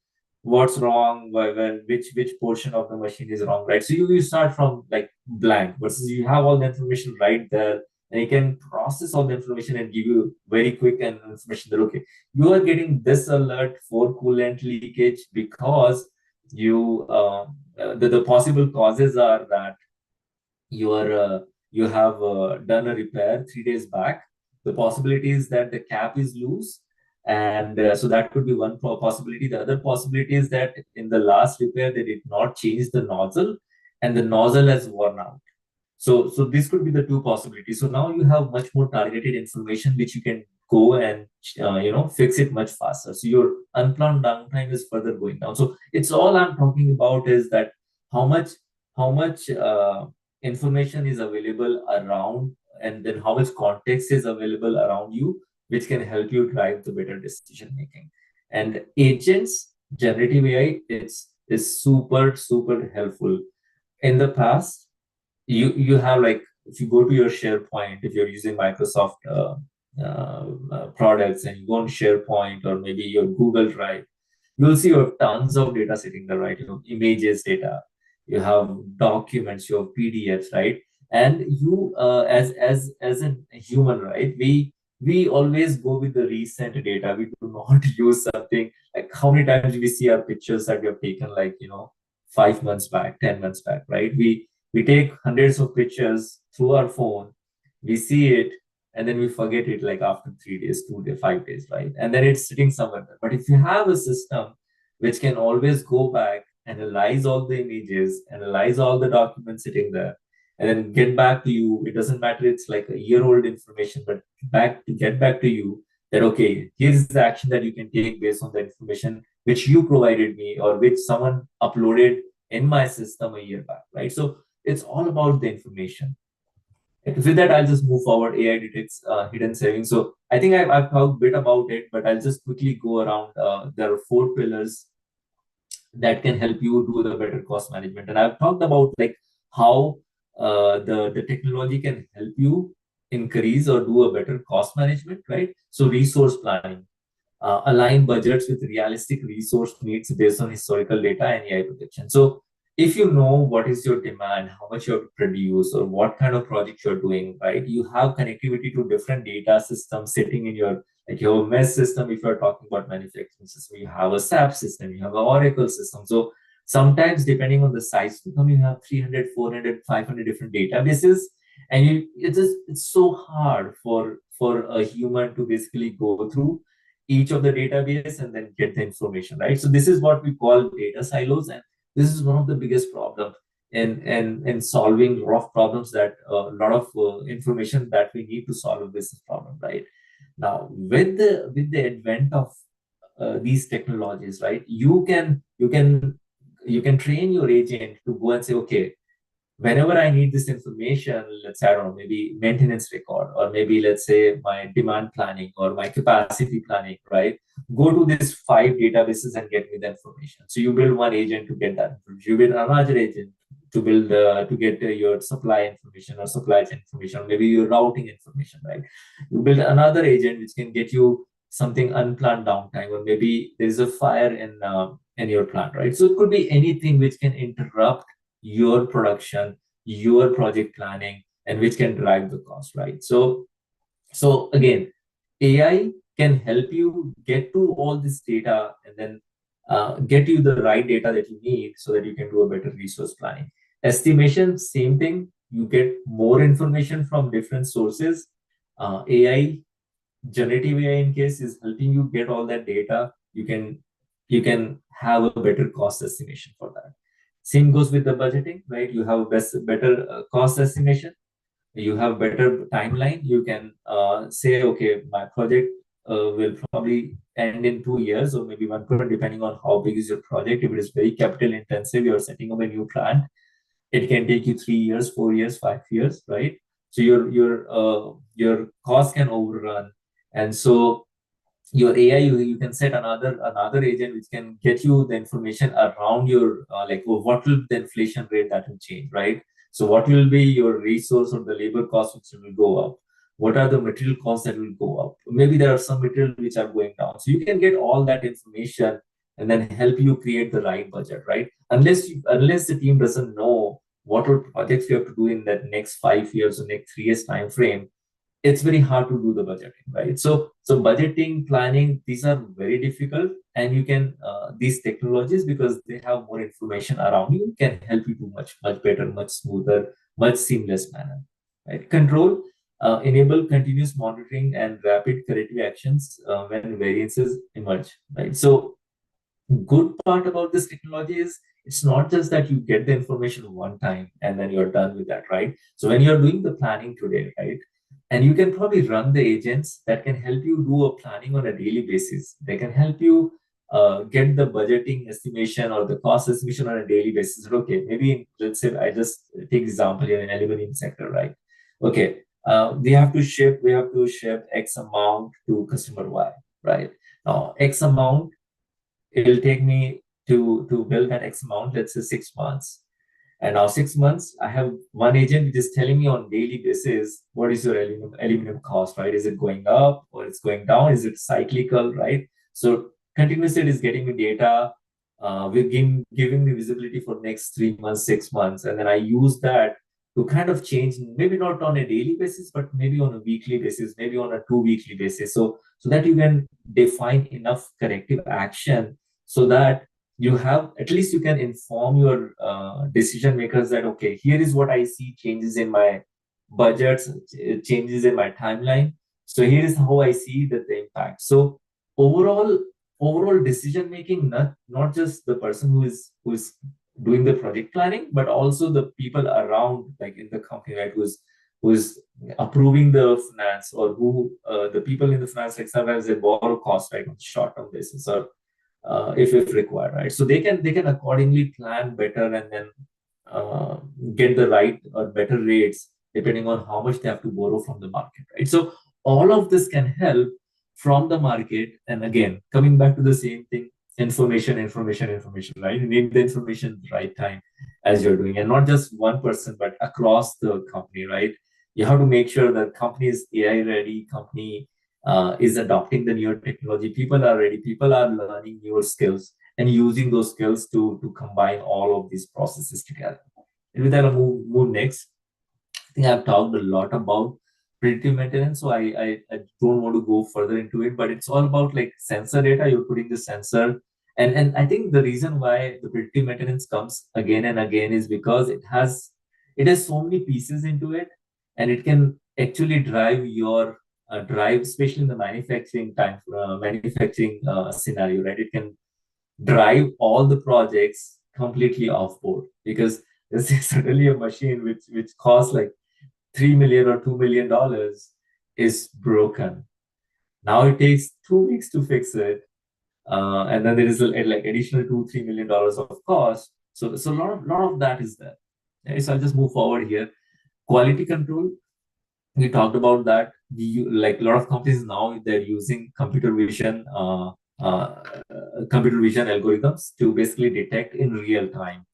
What's wrong? Which portion of the machine is wrong, right? So you start from like blank, versus you have all the information right there, and you can process all the information and give you very quick and information that, okay, you are getting this alert for coolant leakage because the possible causes are that you have done a repair 3 days back. The possibility is that the cap is loose, and so that could be one possibility. The other possibility is that in the last repair they did not change the nozzle, and the nozzle has worn out. So this could be the two possibilities. So now you have much more targeted information which you can go and fix it much faster. So your unplanned downtime is further going down. So it's all I'm talking about is that how much information is available around, and then how much context is available around you, which can help you drive the better decision making. And agents, generative AI, is super helpful. In the past, you have like if you go to your SharePoint, if you're using Microsoft products and you go on SharePoint or maybe your Google Drive, you'll see you have tons of data sitting there, right? You have images data, you have documents, you have PDFs, right? And you, as a human, right? We always go with the recent data. We do not use something like how many times we see our pictures that we have taken, like 5 months back, 10 months back, right? We take hundreds of pictures through our phone, we see it, and then we forget it like after 3 days, 2 days, 5 days, right? And then it's sitting somewhere there. But if you have a system which can always go back, analyze all the images, analyze all the documents sitting there, and then get back to you, it doesn't matter, it's like a year old information, but get back to you that, okay, here's the action that you can take based on the information which you provided me or which someone uploaded in my system a year back, right? So it's all about the information. With that, I'll just move forward. AI detects hidden savings. So I think I've talked a bit about it, but I'll just quickly go around. There are 4 pillars that can help you do the better cost management. And I've talked about like how the technology can help you increase or do a better cost management, right? So resource planning, align budgets with realistic resource needs based on historical data and AI projection. So if you know what is your demand, how much you have to produce, or what kind of project you're doing, right? You have connectivity to different data systems sitting in your, like your MES system. If you're talking about manufacturing system, you have a SAP system, you have an Oracle system. So sometimes depending on the size system, you have 300, 400, 500 different databases. And it's so hard for a human to basically go through each of the database and then get the information, right? So this is what we call data silos, and this is one of the biggest problems in solving a lot of problems, that a lot of information that we need to solve a business problem, right? Now, with the advent of these technologies, right, you can train your agent to go and say, okay, whenever I need this information, let's say, I don't know, maybe maintenance record, or maybe let's say my demand planning or my capacity planning, right? Go to these 5 databases and get me the information. So you build one agent to get that information. You build another agent to build to get your supply information or supply chain information, or maybe your routing information, right? You build another agent which can get you something unplanned downtime, or maybe there's a fire in your plant, right? So it could be anything which can interrupt your production, your project planning, and which can drive the cost, right? So again, AI can help you get to all this data and then get you the right data that you need so that you can do a better resource planning. Estimation, same thing. You get more information from different sources. AI, generative AI in case, is helping you get all that data. You can have a better cost estimation for that. Same goes with the budgeting, right? You have better cost estimation. You have better timeline. You can say, okay, my project will probably end in 2 years or maybe 1 quarter, depending on how big is your project. If it is very capital intensive, you're setting up a new plant, it can take you 3 years, 4 years, 5 years, right? So your cost can overrun, and so your AI, you can set another agent which can get you the information around your like, what will the inflation rate that will change, right? So what will be your resource or the labor cost which will go up? What are the material costs that will go up? Maybe there are some material which are going down. So you can get all that information and then help you create the right budget, right? Unless the team doesn't know what are projects you have to do in that next 5 years or next 3 years time frame, it's very hard to do the budgeting, right? So budgeting, planning, these are very difficult, and you can these technologies, because they have more information around you, can help you do much better, much smoother, much seamless manner, right? Control, enable continuous monitoring and rapid corrective actions when variances emerge, right? So good part about this technology is it's not just that you get the information one time and then you're done with that, right? So when you're doing the planning today, right, and you can probably run the agents that can help you do a planning on a daily basis. They can help you get the budgeting estimation or the cost estimation on a daily basis. Okay, maybe let's say I just take example here in aluminum sector, right? Okay, we have to ship X amount to customer Y, right? Now X amount, it will take me to build that X amount, let's say 6 months. And now 6 months, I have one agent which is telling me on daily basis, what is your aluminum cost, right? Is it going up or it's going down? Is it cyclical, right? So continuously it is getting me data, giving me visibility for next 3 months, 6 months. And then I use that to kind of change, maybe not on a daily basis, but maybe on a weekly basis, maybe on a 2 weekly basis. So that you can define enough corrective action so that you have, at least you can inform your decision makers that, okay, here is what I see changes in my budgets, changes in my timeline. So here is how I see that the impact. So overall, overall decision making, not just the person who is doing the project planning, but also the people around, like in the company, right, who is approving the finance, or who the people in the finance, like sometimes they borrow cost, right, on short term basis, or if required, right? So they can accordingly plan better, and then uh, get the right or better rates depending on how much they have to borrow from the market, right? So all of this can help from the market. And again, coming back to the same thing, information, right? You need the information at the right time as you're doing, and not just one person, but across the company, right? You have to make sure that company is AI ready, company is adopting the newer technology. People are ready. People are learning newer skills and using those skills to combine all of these processes together. And with that, I'll move next. I think I've talked a lot about predictive maintenance, so I don't want to go further into it, but it's all about like sensor data. You're putting the sensor, and I think the reason why the predictive maintenance comes again and again is because it has so many pieces into it, and it can actually drive your drive, especially in the manufacturing scenario, right? It can drive all the projects completely off board, because there's suddenly a machine which costs like 3 million or $2 million is broken. Now it takes 2 weeks to fix it, and then there is like additional $2-3 million of cost. So a lot of that is there. Okay, so I'll just move forward here. Quality control, we talked about that. Like a lot of companies now, they're using uh, computer vision algorithms to basically detect in real time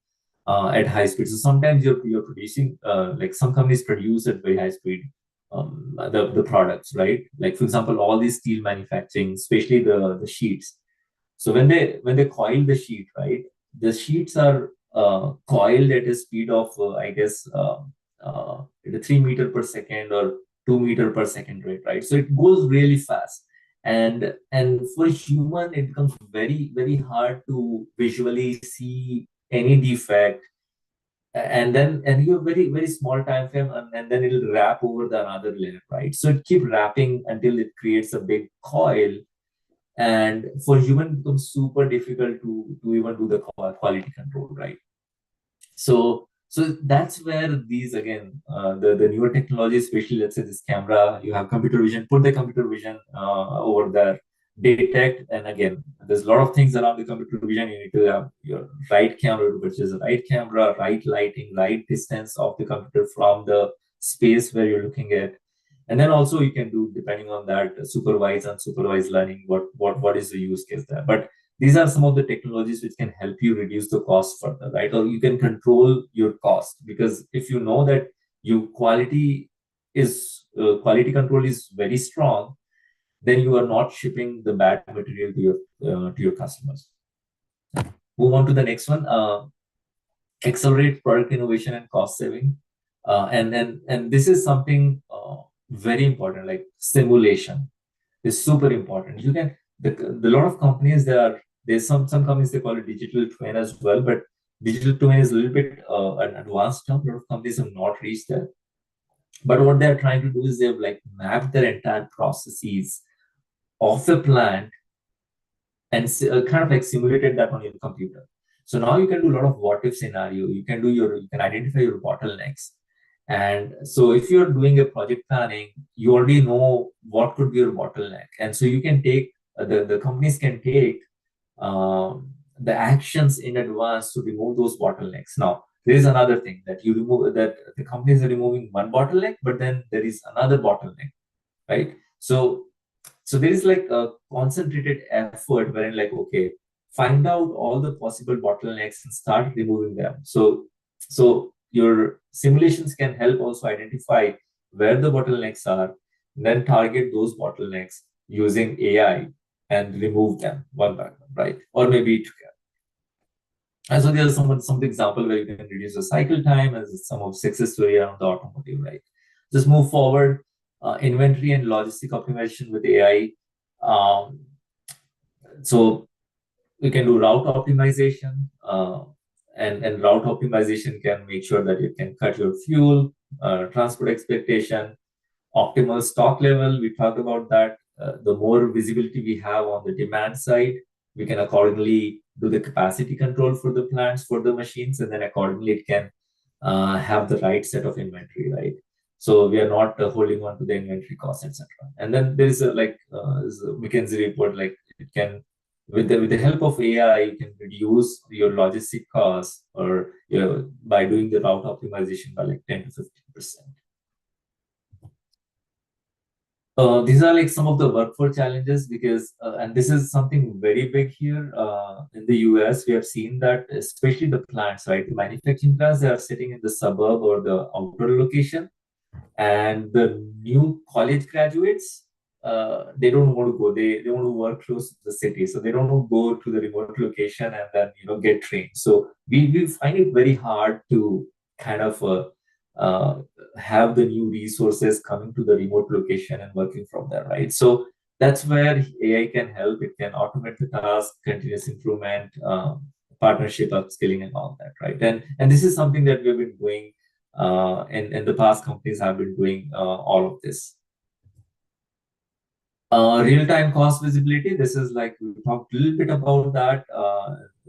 at high speed. So sometimes you're producing, like some companies produce at very high speed the products, right? Like for example, all these steel manufacturing, especially the sheets. So when they coil the sheet, right, the sheets are coiled at a speed of I guess at a 3 meter per second or 2 meter per second rate, right? So it goes really fast, and for human it becomes very hard to visually see any defect, and you have very very small time frame, and then it'll wrap over the another layer, right? So it keep wrapping until it creates a big coil, and for human it becomes super difficult to even do the quality control, right? So that's where these, again, the newer technology, especially let's say this camera, you have computer vision, put the computer vision over there, detect, and again, there's a lot of things around the computer vision. You need to have your right camera, which is the right camera, right lighting, right distance of the computer from the space where you're looking at. And then also you can do, depending on that, supervised and supervised learning, what is the use case there. But these are some of the technologies which can help you reduce the cost further, right? Or you can control your cost, because if you know that your quality control is very strong, then you are not shipping the bad material to your customers. Move on to the next one. Accelerate product innovation and cost saving. And this is something very important, like simulation is super important. You can the lot of companies, there's some companies, they call it digital twin as well, but digital twin is a little bit an advanced term. A lot of companies have not reached there. But what they're trying to do is they've like mapped their entire processes of the plant and kind of like simulated that on your computer. So now you can do a lot of what if scenario. You can identify your bottlenecks. And so if you're doing a project planning, you already know what could be your bottleneck. And so you can take, the companies can take the actions in advance to remove those bottlenecks. Now, there is another thing that you remove, that the companies are removing one bottleneck, but then there is another bottleneck, right? So there is like a concentrated effort wherein, like, okay, find out all the possible bottlenecks and start removing them. So So your simulations can help also identify where the bottlenecks are, then target those bottlenecks using AI and remove them one by one, right? Or maybe together. And so there's some example where you can reduce the cycle time, as some of success story around the automotive, right? Just move forward, inventory and logistic optimization with AI. So we can do route optimization, and route optimization can make sure that you can cut your fuel, transport expectation, optimal stock level. We talked about that. The more visibility we have on the demand side, we can accordingly do the capacity control for the plants, for the machines, and then accordingly it can have the right set of inventory, right? So we are not holding on to the inventory cost, etc. And then there is a McKinsey report, like it can, with the help of AI, you can reduce your logistic costs, or by doing the route optimization by like 10 to 15%. These are like some of the workforce challenges, because and this is something very big here in the US. We have seen that especially the plants, right? The manufacturing plants, they are sitting in the suburb or the outdoor location, and the new college graduates, they don't want to go. They want to work close to the city, so they don't want to go to the remote location and then get trained. So we find it very hard to kind of uh, have the new resources coming to the remote location and working from there, right? So that's where AI can help. It can automate the task, continuous improvement, partnership, upskilling, and all that, right? And this is something that we've been doing, and the past companies have been doing all of this. Real-time cost visibility. This is like, we talked a little bit about that,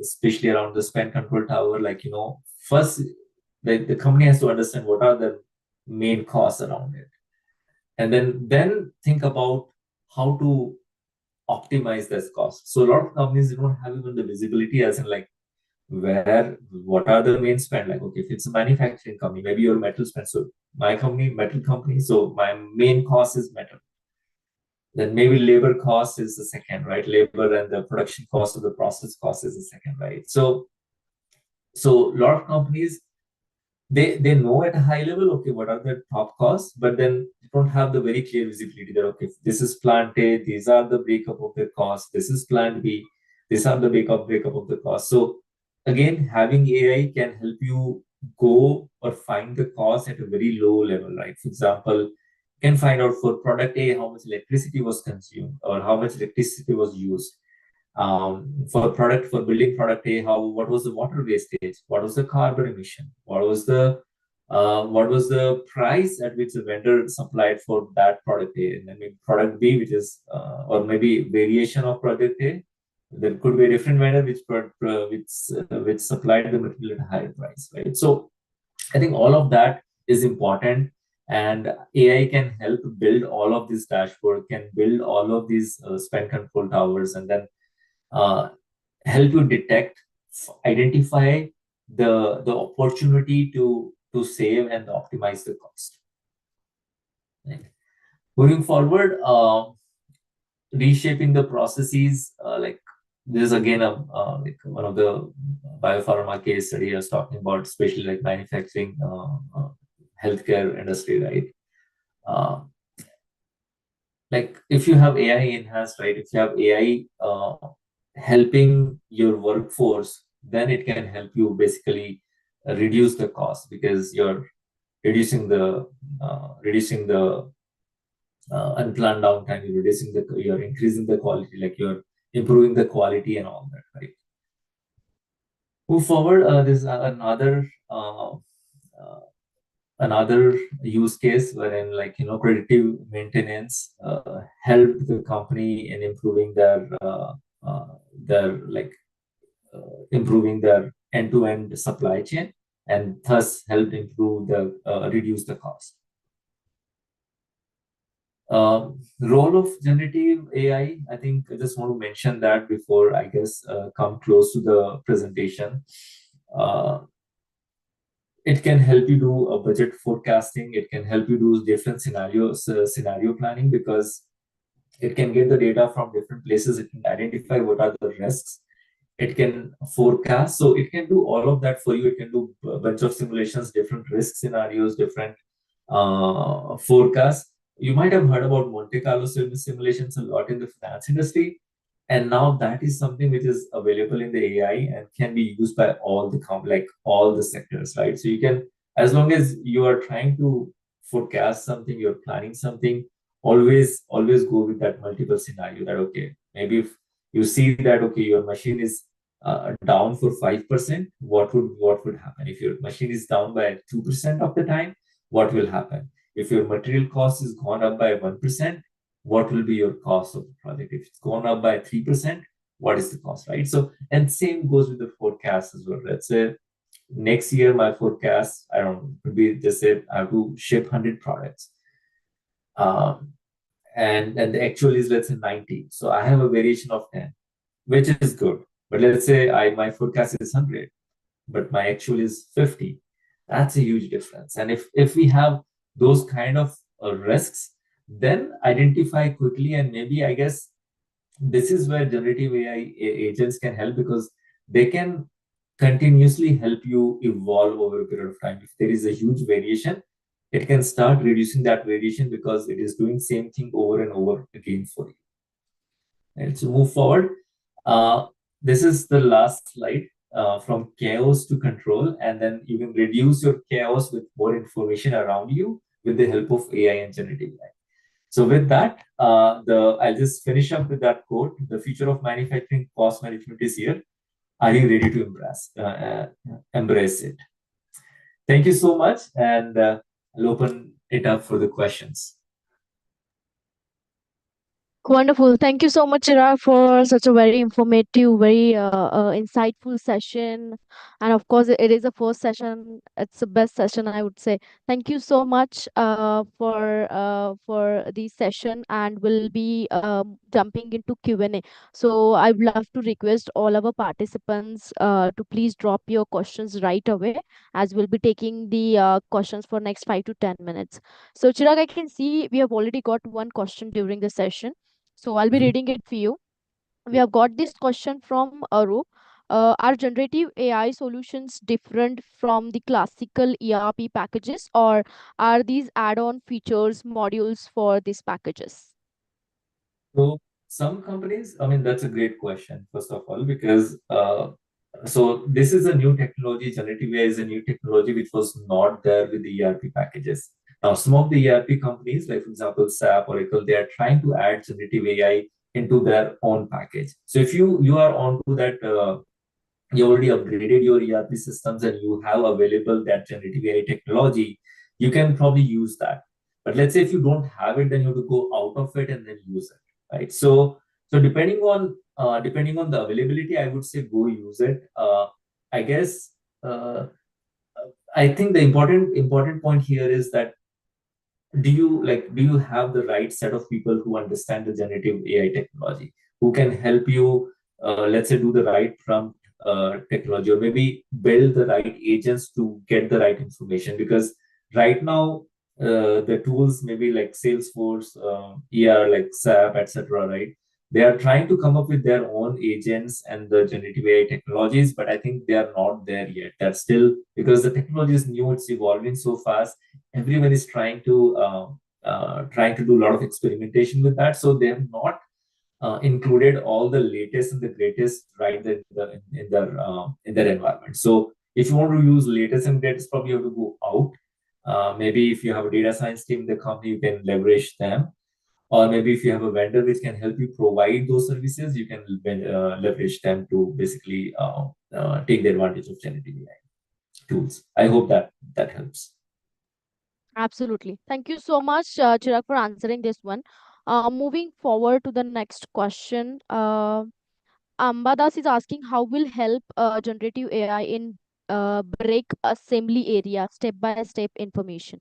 especially around the spend control tower. Like, first the company has to understand what are the main costs around it, and then think about how to optimize this cost. So a lot of companies, they don't have even the visibility, as in like what are the main spend. Like, okay, if it's a manufacturing company, maybe your metal spend. So my company, metal company, so my main cost is metal. Then maybe labor cost is the second, right? Labor and the production cost of the process cost is the second, right? So a lot of companies, they know at a high level, okay, what are the top costs, but then they don't have the very clear visibility that, okay, this is plant A, these are the breakup of the cost, this is plant B, these are the breakup of the cost. So again, having AI can help you go or find the cost at a very low level, right? For example, you can find out for product A how much electricity was consumed or how much electricity was used. For building product A, what was the water wastage, what was the carbon emission, what was the price at which the vendor supplied for that product A, and then maybe product B, which is or maybe variation of product A. There could be a different vendor which supplied the material at a higher price, right? So I think all of that is important, and AI can help build all of this dashboard, can build all of these spend control towers, and then uh, help you detect, identify the opportunity to save and optimize the cost. Right. Moving forward, reshaping the processes, like this is again like one of the biopharma case study I was talking about, especially like manufacturing, healthcare industry, right? Like if you have AI enhanced, right? If you have AI helping your workforce, then it can help you basically reduce the cost, because you're reducing the unplanned downtime, you're increasing the quality, like you're improving the quality and all that, right? Move forward. There's another use case wherein, like, predictive maintenance help the company in improving like improving their end-to-end supply chain, and thus help improve reduce the cost. Role of generative AI, I think I just want to mention that before I guess come close to the presentation. It can help you do a budget forecasting. It can help you do different scenario planning, because it can get the data from different places. It can identify what are the risks. it can forecast. So it can do all of that for you. It can do a bunch of simulations, different risk scenarios, different forecasts. You might have heard about Monte Carlo simulations a lot in the finance industry. And now that is something which is available in the AI and can be used by all the like all the sectors, right? So you can, as long as you are trying to forecast something, you're planning something, always go with that multiple scenario that, okay, maybe if you see that, okay, your machine is down for 5%, what would happen? If your machine is down by 2% of the time, what will happen? If your material cost is gone up by 1%, what will be your cost of the project? If it's gone up by 3%, what is the cost, right? So, and same goes with the forecast as well. Let's say next year, my forecast, I don't know, could be just say I have to ship 100 products. And the actual is, let's say, 90. So I have a variation of 10, which is good. But let's say my forecast is 100, but my actual is 50. That's a huge difference. And if we have those kind of risks, then identify quickly. And maybe, I guess, this is where generative AI agents can help, because they can continuously help you evolve over a period of time. If there is a huge variation, it can start reducing that variation because it is doing same thing over and over again for you. And to move forward, this is the last slide, from chaos to control, and then you can reduce your chaos with more information around you with the help of AI and generative AI. So with that, I'll just finish up with that quote: "The future of manufacturing cost management is here. Are you ready to embrace it?" Thank you so much, and I'll open it up for the questions. Wonderful. Thank you so much, Chirag, for such a very informative, very insightful session. And of course, it is a first session. It's the best session, I would say. Thank you so much for this session, and we'll be jumping into Q&A. So I would love to request all our participants to please drop your questions right away, as we'll be taking the questions for next 5 to 10 minutes. So Chirag, I can see we have already got one question during the session. So I'll be reading it for you. We have got this question from Aru. Are generative AI solutions different from the classical ERP packages, or are these add-on features modules for these packages? So some companies, I mean, that's a great question, first of all, because so this is a new technology. Generative AI is a new technology which was not there with the ERP packages. Now, some of the ERP companies, like for example, SAP, Oracle, they are trying to add generative AI into their own package. So if you are onto that, you already upgraded your ERP systems and you have available that generative AI technology, you can probably use that. But let's say if you don't have it, then you have to go out of it and then use it, right? So depending on the availability, I would say go use it. I guess I think the important point here is that, do you have the right set of people who understand the generative AI technology, who can help you, let's say, do the right prompt technology, or maybe build the right agents to get the right information? Because right now, the tools, maybe like Salesforce, like SAP, etc., right? They are trying to come up with their own agents and the generative AI technologies, but I think they are not there yet. They're still, because the technology is new, it's evolving so fast. Everyone is trying to do a lot of experimentation with that. So they have not included all the latest and the greatest right in their environment. So if you want to use latest and greatest, probably you have to go out. Maybe if you have a data science team in the company, you can leverage them. Or maybe if you have a vendor which can help you provide those services, you can leverage them to basically take the advantage of generative AI tools. I hope that helps. Absolutely. Thank you so much, Chirag, for answering this one. Moving forward to the next question. Ambadas is asking, how will help generative AI in break assembly area, step-by-step information?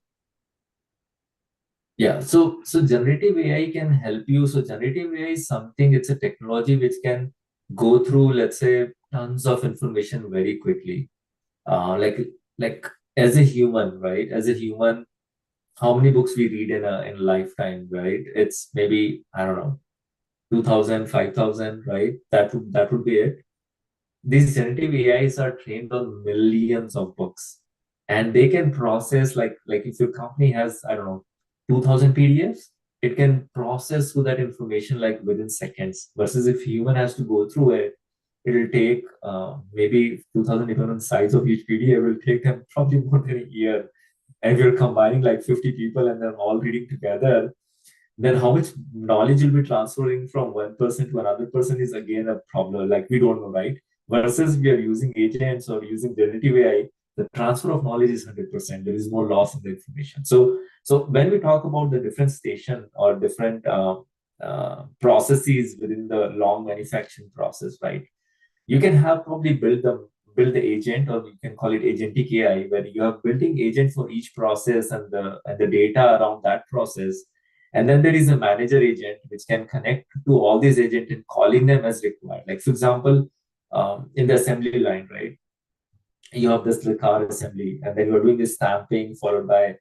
Yeah, so generative AI can help you. So generative AI is something, it's a technology which can go through, let's say, tons of information very quickly. Like as a human, right? As a human, how many books we read in a lifetime, right? It's maybe, I don't know, 2,000, 5,000, right? That would be it. these generative AIs are trained on millions of books, and they can process like if your company has, I don't know, 2,000 PDFs, it can process through that information like within seconds. Versus if human has to go through it, it'll take maybe 2,000, even on the size of each PDF, will take them probably more than a year. And if you're combining like 50 people and they're all reading together, then how much knowledge will be transferring from one person to another person is again a problem. Like we don't know, right? Versus we are using agents or using generative AI, the transfer of knowledge is 100%. There is no loss in the information. So when we talk about the different station or different processes within the long manufacturing process, right? You can have probably build the agent, or you can call it agentic AI, where you are building agent for each process and the data around that process. And then there is a manager agent which can connect to all these agents and calling them as required. Like for example, in the assembly line, right? You have this car assembly, and then you're doing this stamping followed by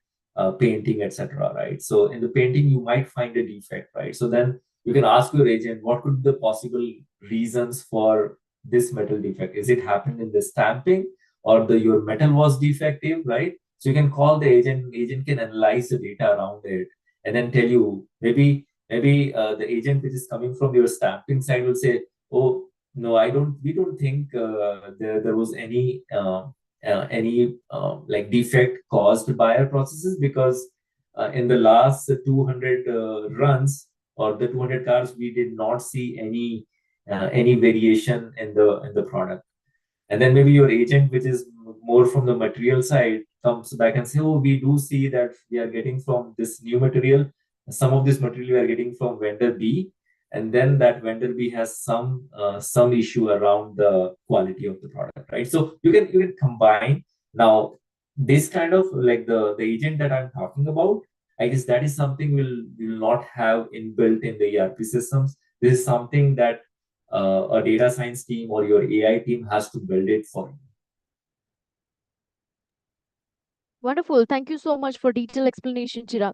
painting, etc. Right? So in the painting, you might find a defect, right? So then you can ask your agent, what could be the possible reasons for this metal defect? Is it happened in the stamping, or the your metal was defective, right? So you can call the agent. Agent can analyze the data around it and then tell you, maybe the agent which is coming from your stamping side will say, oh no, I don't. We don't think there was any like defect caused by our processes, because in the last 200 runs or the 200 cars, we did not see any variation in the product. And then maybe your agent, which is more from the material side, comes back and say, oh, we do see that we are getting from this new material. Some of this material we are getting from vendor B, and then that vendor B has some issue around the quality of the product, right? So you can combine now this kind of like the agent that I'm talking about. I guess that is something will not have inbuilt in the ERP systems. This is something that a data science team or your AI team has to build it for you. Wonderful. Thank you so much for detailed explanation, Chirag.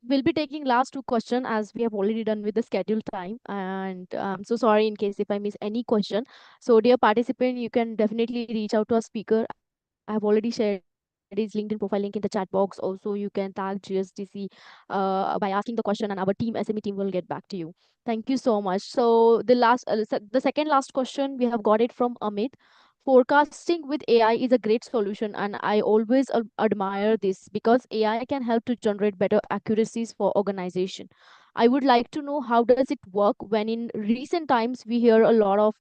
We'll be taking last two questions as we have already done with the scheduled time. And I'm so sorry in case if I miss any question. So, dear participant, you can definitely reach out to our speaker. I have already shared his LinkedIn profile link in the chat box. Also, you can tag GSDC by asking the question, and our team, SME team, will get back to you. Thank you so much. So, the second last question, we have got it from Amit. Forecasting with AI is a great solution, and I always admire this because AI can help to generate better accuracies for organization. I would like to know how does it work when in recent times we hear a lot of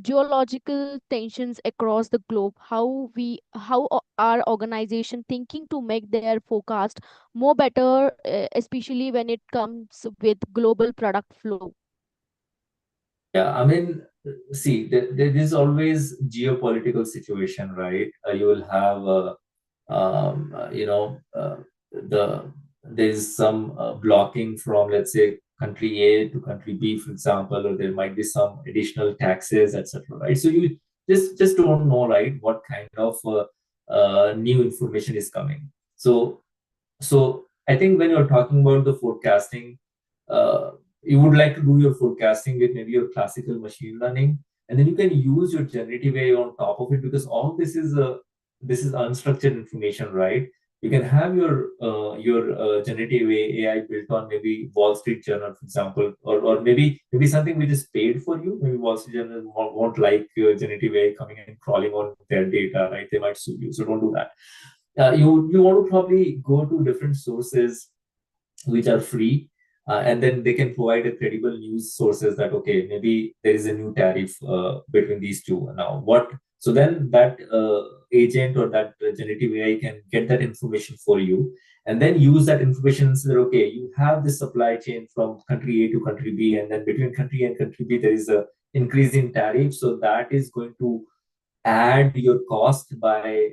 geological tensions across the globe. Are organization thinking to make their forecast more better, especially when it comes with global product flow? Yeah, I mean, see, there is always geopolitical situation, right? You will have, you know, there is some blocking from, let's say, country A to country B, for example, or there might be some additional taxes, etc. Right? So you just don't know, right, what kind of new information is coming. So I think when you're talking about the forecasting, uh, you would like to do your forecasting with maybe your classical machine learning, and then you can use your generative AI on top of it, because all this is unstructured information, right? You can have your generative AI built on maybe Wall Street Journal, for example, or maybe something which is paid for you. Maybe Wall Street Journal won't like your generative AI coming and crawling on their data, right? They might sue you, so don't do that. You want to probably go to different sources which are free, and then they can provide a credible news sources that okay, maybe there is a new tariff between these two now. What so then that agent or that generative AI can get that information for you, and then use that information and say that, okay, you have this supply chain from country A to country B, and then between country A and country B there is a increase in tariff, so that is going to add your cost by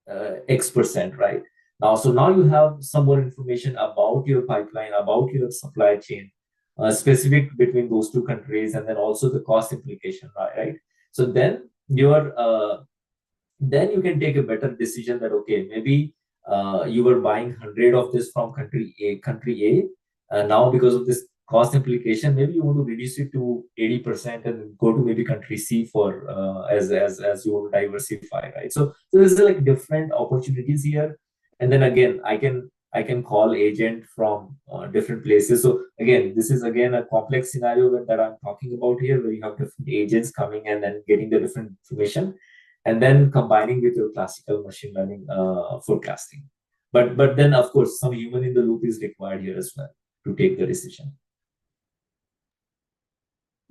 X%, right? Now, so now you have some more information about your pipeline, about your supply chain, specific between those two countries, and then also the cost implication, right? So then you can take a better decision that okay, maybe you were buying 100 of this from country A, now because of this cost implication, maybe you want to reduce it to 80% and go to maybe country C for as you want to diversify, right? So there's like different opportunities here. And then again, I can call agent from different places. So again, this is again a complex scenario that I'm talking about here, where you have different agents coming and then getting the different information, and then combining with your classical machine learning forecasting. But then of course some human in the loop is required here as well to take the decision.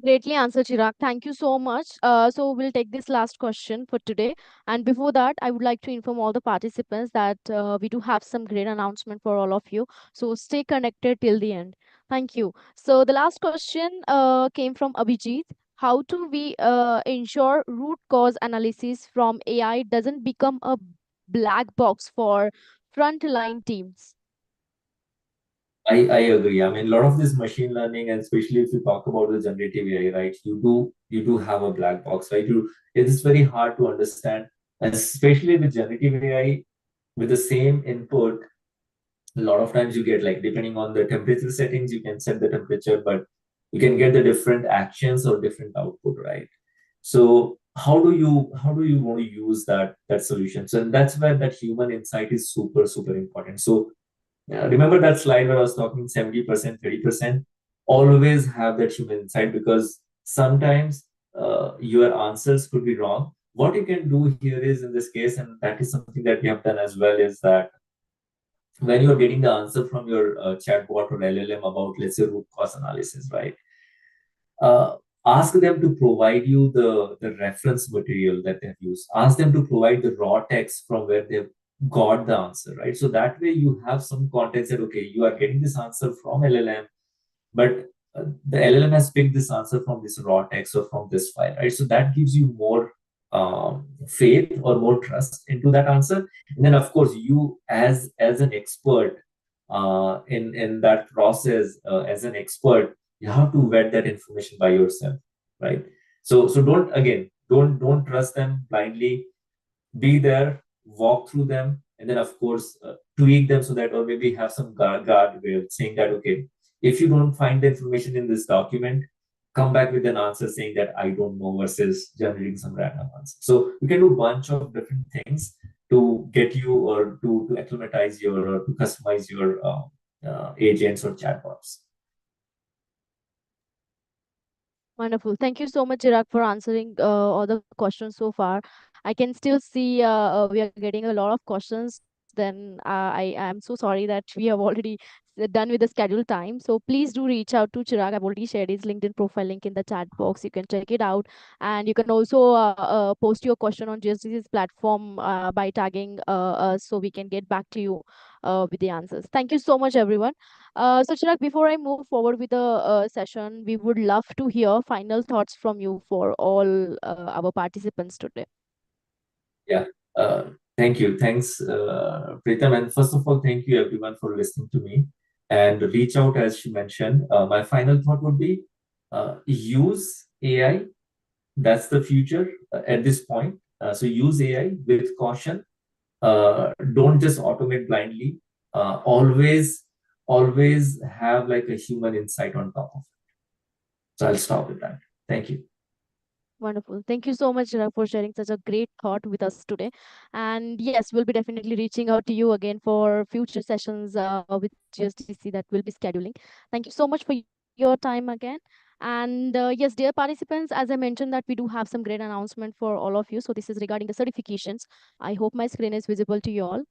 Greatly answered, Chirag. Thank you so much. So we'll take this last question for today. And before that, I would like to inform all the participants that we do have some great announcement for all of you. So stay connected till the end. Thank you. So the last question came from Abhijit. How do we ensure root cause analysis from AI doesn't become a black box for frontline teams? I agree. I mean, a lot of this machine learning, and especially if you talk about the generative AI, right? You do have a black box, right? It is very hard to understand, and especially with generative AI, with the same input, a lot of times you get, like, depending on the temperature settings, you can set the temperature, but you can get the different actions or different output, right? So how do you want to use that solution? So that's where that human insight is super super important. So yeah, remember that slide where I was talking 70%, 30%? Always have that human insight, because sometimes your answers could be wrong. What you can do here is, in this case, and that is something that we have done as well, is that when you're getting the answer from your chatbot or LLM about, let's say, root cause analysis, right? Uh, Ask them to provide you the reference material that they've used. Ask them to provide the raw text from where they've got the answer, right? So that way you have some context that, okay, you are getting this answer from LLM, but the LLM has picked this answer from this raw text or from this file, right? So that gives you more faith or more trust into that answer. And then, of course, you as an expert in that process, as an expert, you have to vet that information by yourself, right? So don't trust them blindly. Be there, walk through them, and then of course tweak them, so that, or maybe have some guardrail saying that, okay, if you don't find the information in this document, come back with an answer saying that I don't know, versus generating some random answer. So you can do a bunch of different things to get you, or to acclimatize your, or to customize your agents or chatbots. Wonderful. Thank you so much, Chirag, for answering all the questions so far. I can still see we are getting a lot of questions. Then I am so sorry that we have already done with the scheduled time. So please do reach out to Chirag. I've already shared his LinkedIn profile link in the chat box. You can check it out. And you can also post your question on GSDC's platform by tagging us, so we can get back to you with the answers. Thank you so much, everyone. So Chirag, before I move forward with the session, we would love to hear final thoughts from you for all our participants today. Yeah. Thank you. Thanks, Pritam. And first of all, thank you everyone for listening to me. And reach out, as she mentioned. My final thought would be, use AI. That's the future at this point. So use AI with caution. Don't just automate blindly. Always have like a human insight on top of it. So I'll stop with that. Thank you. Wonderful. Thank you so much, Chirag, for sharing such a great thought with us today. And yes, we'll be definitely reaching out to you again for future sessions with GSDC that we'll be scheduling. Thank you so much for your time again. And yes, dear participants, as I mentioned that we do have some great announcement for all of you. So this is regarding the certifications. I hope my screen is visible to you all.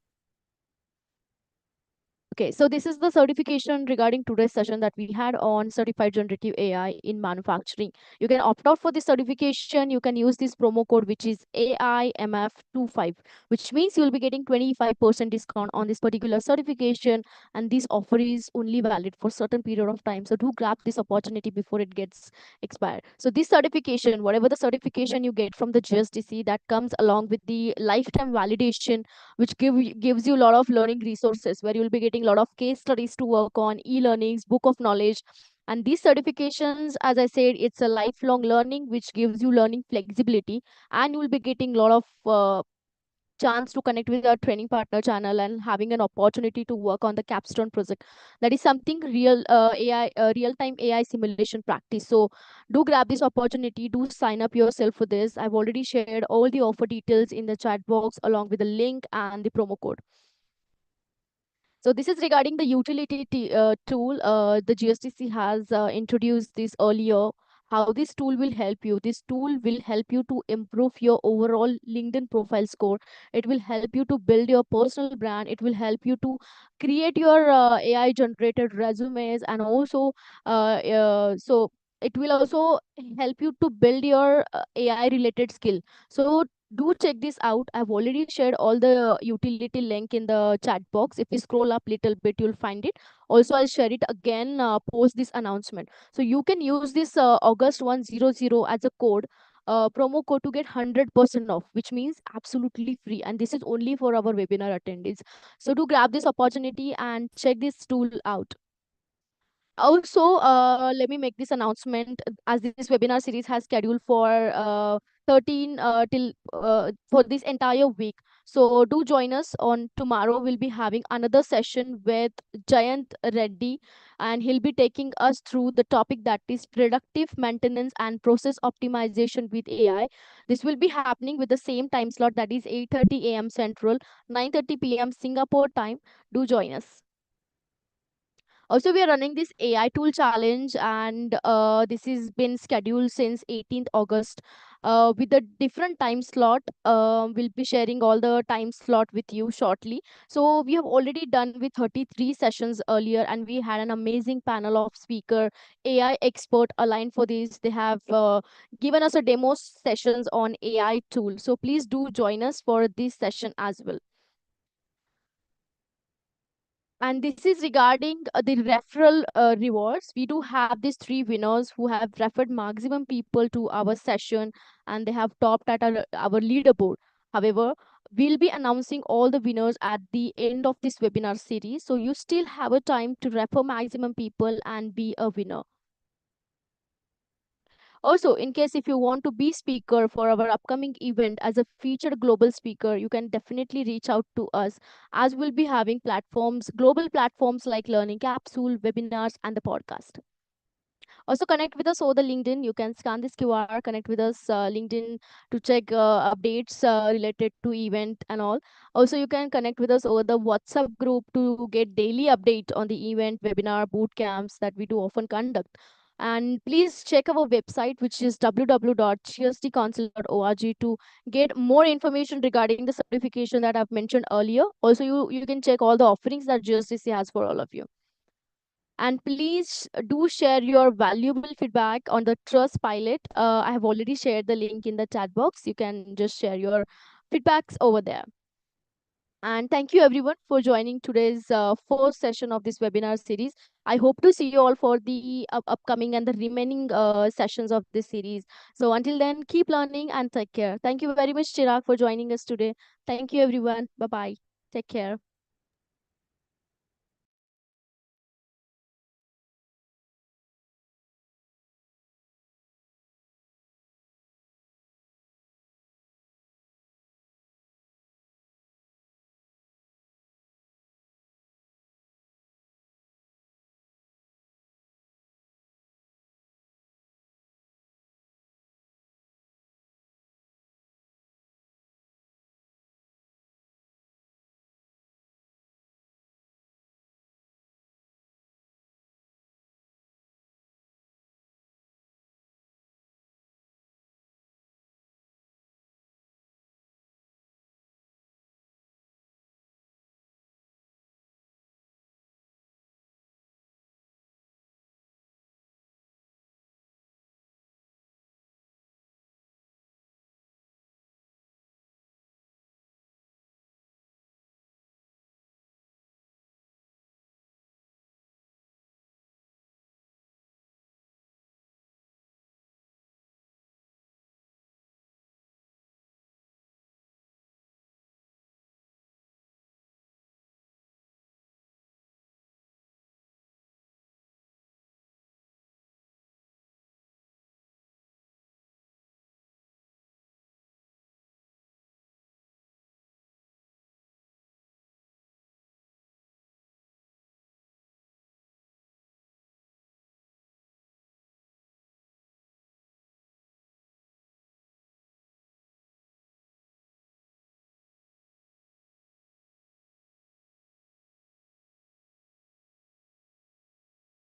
Okay, so this is the certification regarding today's session that we had on certified generative AI in manufacturing. You can opt out for this certification. You can use this promo code, which is AIMF25, which means you'll be getting 25% discount on this particular certification. And this offer is only valid for certain period of time. So do grab this opportunity before it gets expired. So this certification, whatever the certification you get from the GSDC, that comes along with the lifetime validation, which gives you a lot of learning resources, where you'll be getting a lot of case studies to work on, e-learnings, book of knowledge. And these certifications, as I said, it's a lifelong learning which gives you learning flexibility, and you will be getting a lot of chance to connect with our training partner channel and having an opportunity to work on the capstone project. That is something real AI real time AI simulation practice. So do grab this opportunity, do sign up yourself for this. I've already shared all the offer details in the chat box along with the link and the promo code. So this is regarding the utility tool. The GSTC has introduced this earlier. How this tool will help you? This tool will help you to improve your overall LinkedIn profile score. It will help you to build your personal brand. It will help you to create your AI generated resumes, and also so it will also help you to build your AI related skill. So do check this out. I've already shared all the utility link in the chat box. If you scroll up little bit, you'll find it. Also, I'll share it again post this announcement. So you can use this August 100 as a code, promo code, to get 100% off, which means absolutely free. And this is only for our webinar attendees. So do grab this opportunity and check this tool out. Also, let me make this announcement, as this webinar series has scheduled for 13 till for this entire week. So do join us on tomorrow. We'll be having another session with Jayant Reddy, and he'll be taking us through the topic that is predictive maintenance and process optimization with AI. This will be happening with the same time slot, that is 8:30 a.m. Central, 9:30 p.m. Singapore time. Do join us. Also, we are running this AI tool challenge, and this has been scheduled since 18th August with a different time slot. We'll be sharing all the time slot with you shortly. So we have already done with 33 sessions earlier, and we had an amazing panel of speaker AI expert aligned for this. They have given us a demo sessions on AI tool. So please do join us for this session as well. And this is regarding the referral rewards. We do have these three winners who have referred maximum people to our session, and they have topped at our leaderboard. However, we'll be announcing all the winners at the end of this webinar series, so you still have a time to refer maximum people and be a winner. Also, in case if you want to be speaker for our upcoming event as a featured global speaker, you can definitely reach out to us, as we'll be having platforms, global platforms like Learning Capsule, webinars, and the podcast. Also connect with us over the LinkedIn. You can scan this QR, connect with us LinkedIn to check updates related to event and all. Also, you can connect with us over the WhatsApp group to get daily update on the event, webinar, boot camps that we do often conduct. And please check our website, which is www.gsdcouncil.org, to get more information regarding the certification that I've mentioned earlier. Also, you can check all the offerings that GSDC has for all of you. And please do share your valuable feedback on the Trust Pilot. I have already shared the link in the chat box. You can just share your feedbacks over there. And thank you everyone for joining today's first session of this webinar series. I hope to see you all for the upcoming and the remaining sessions of this series. So until then, keep learning and take care. Thank you very much, Chirag, for joining us today. Thank you everyone. Bye-bye. Take care.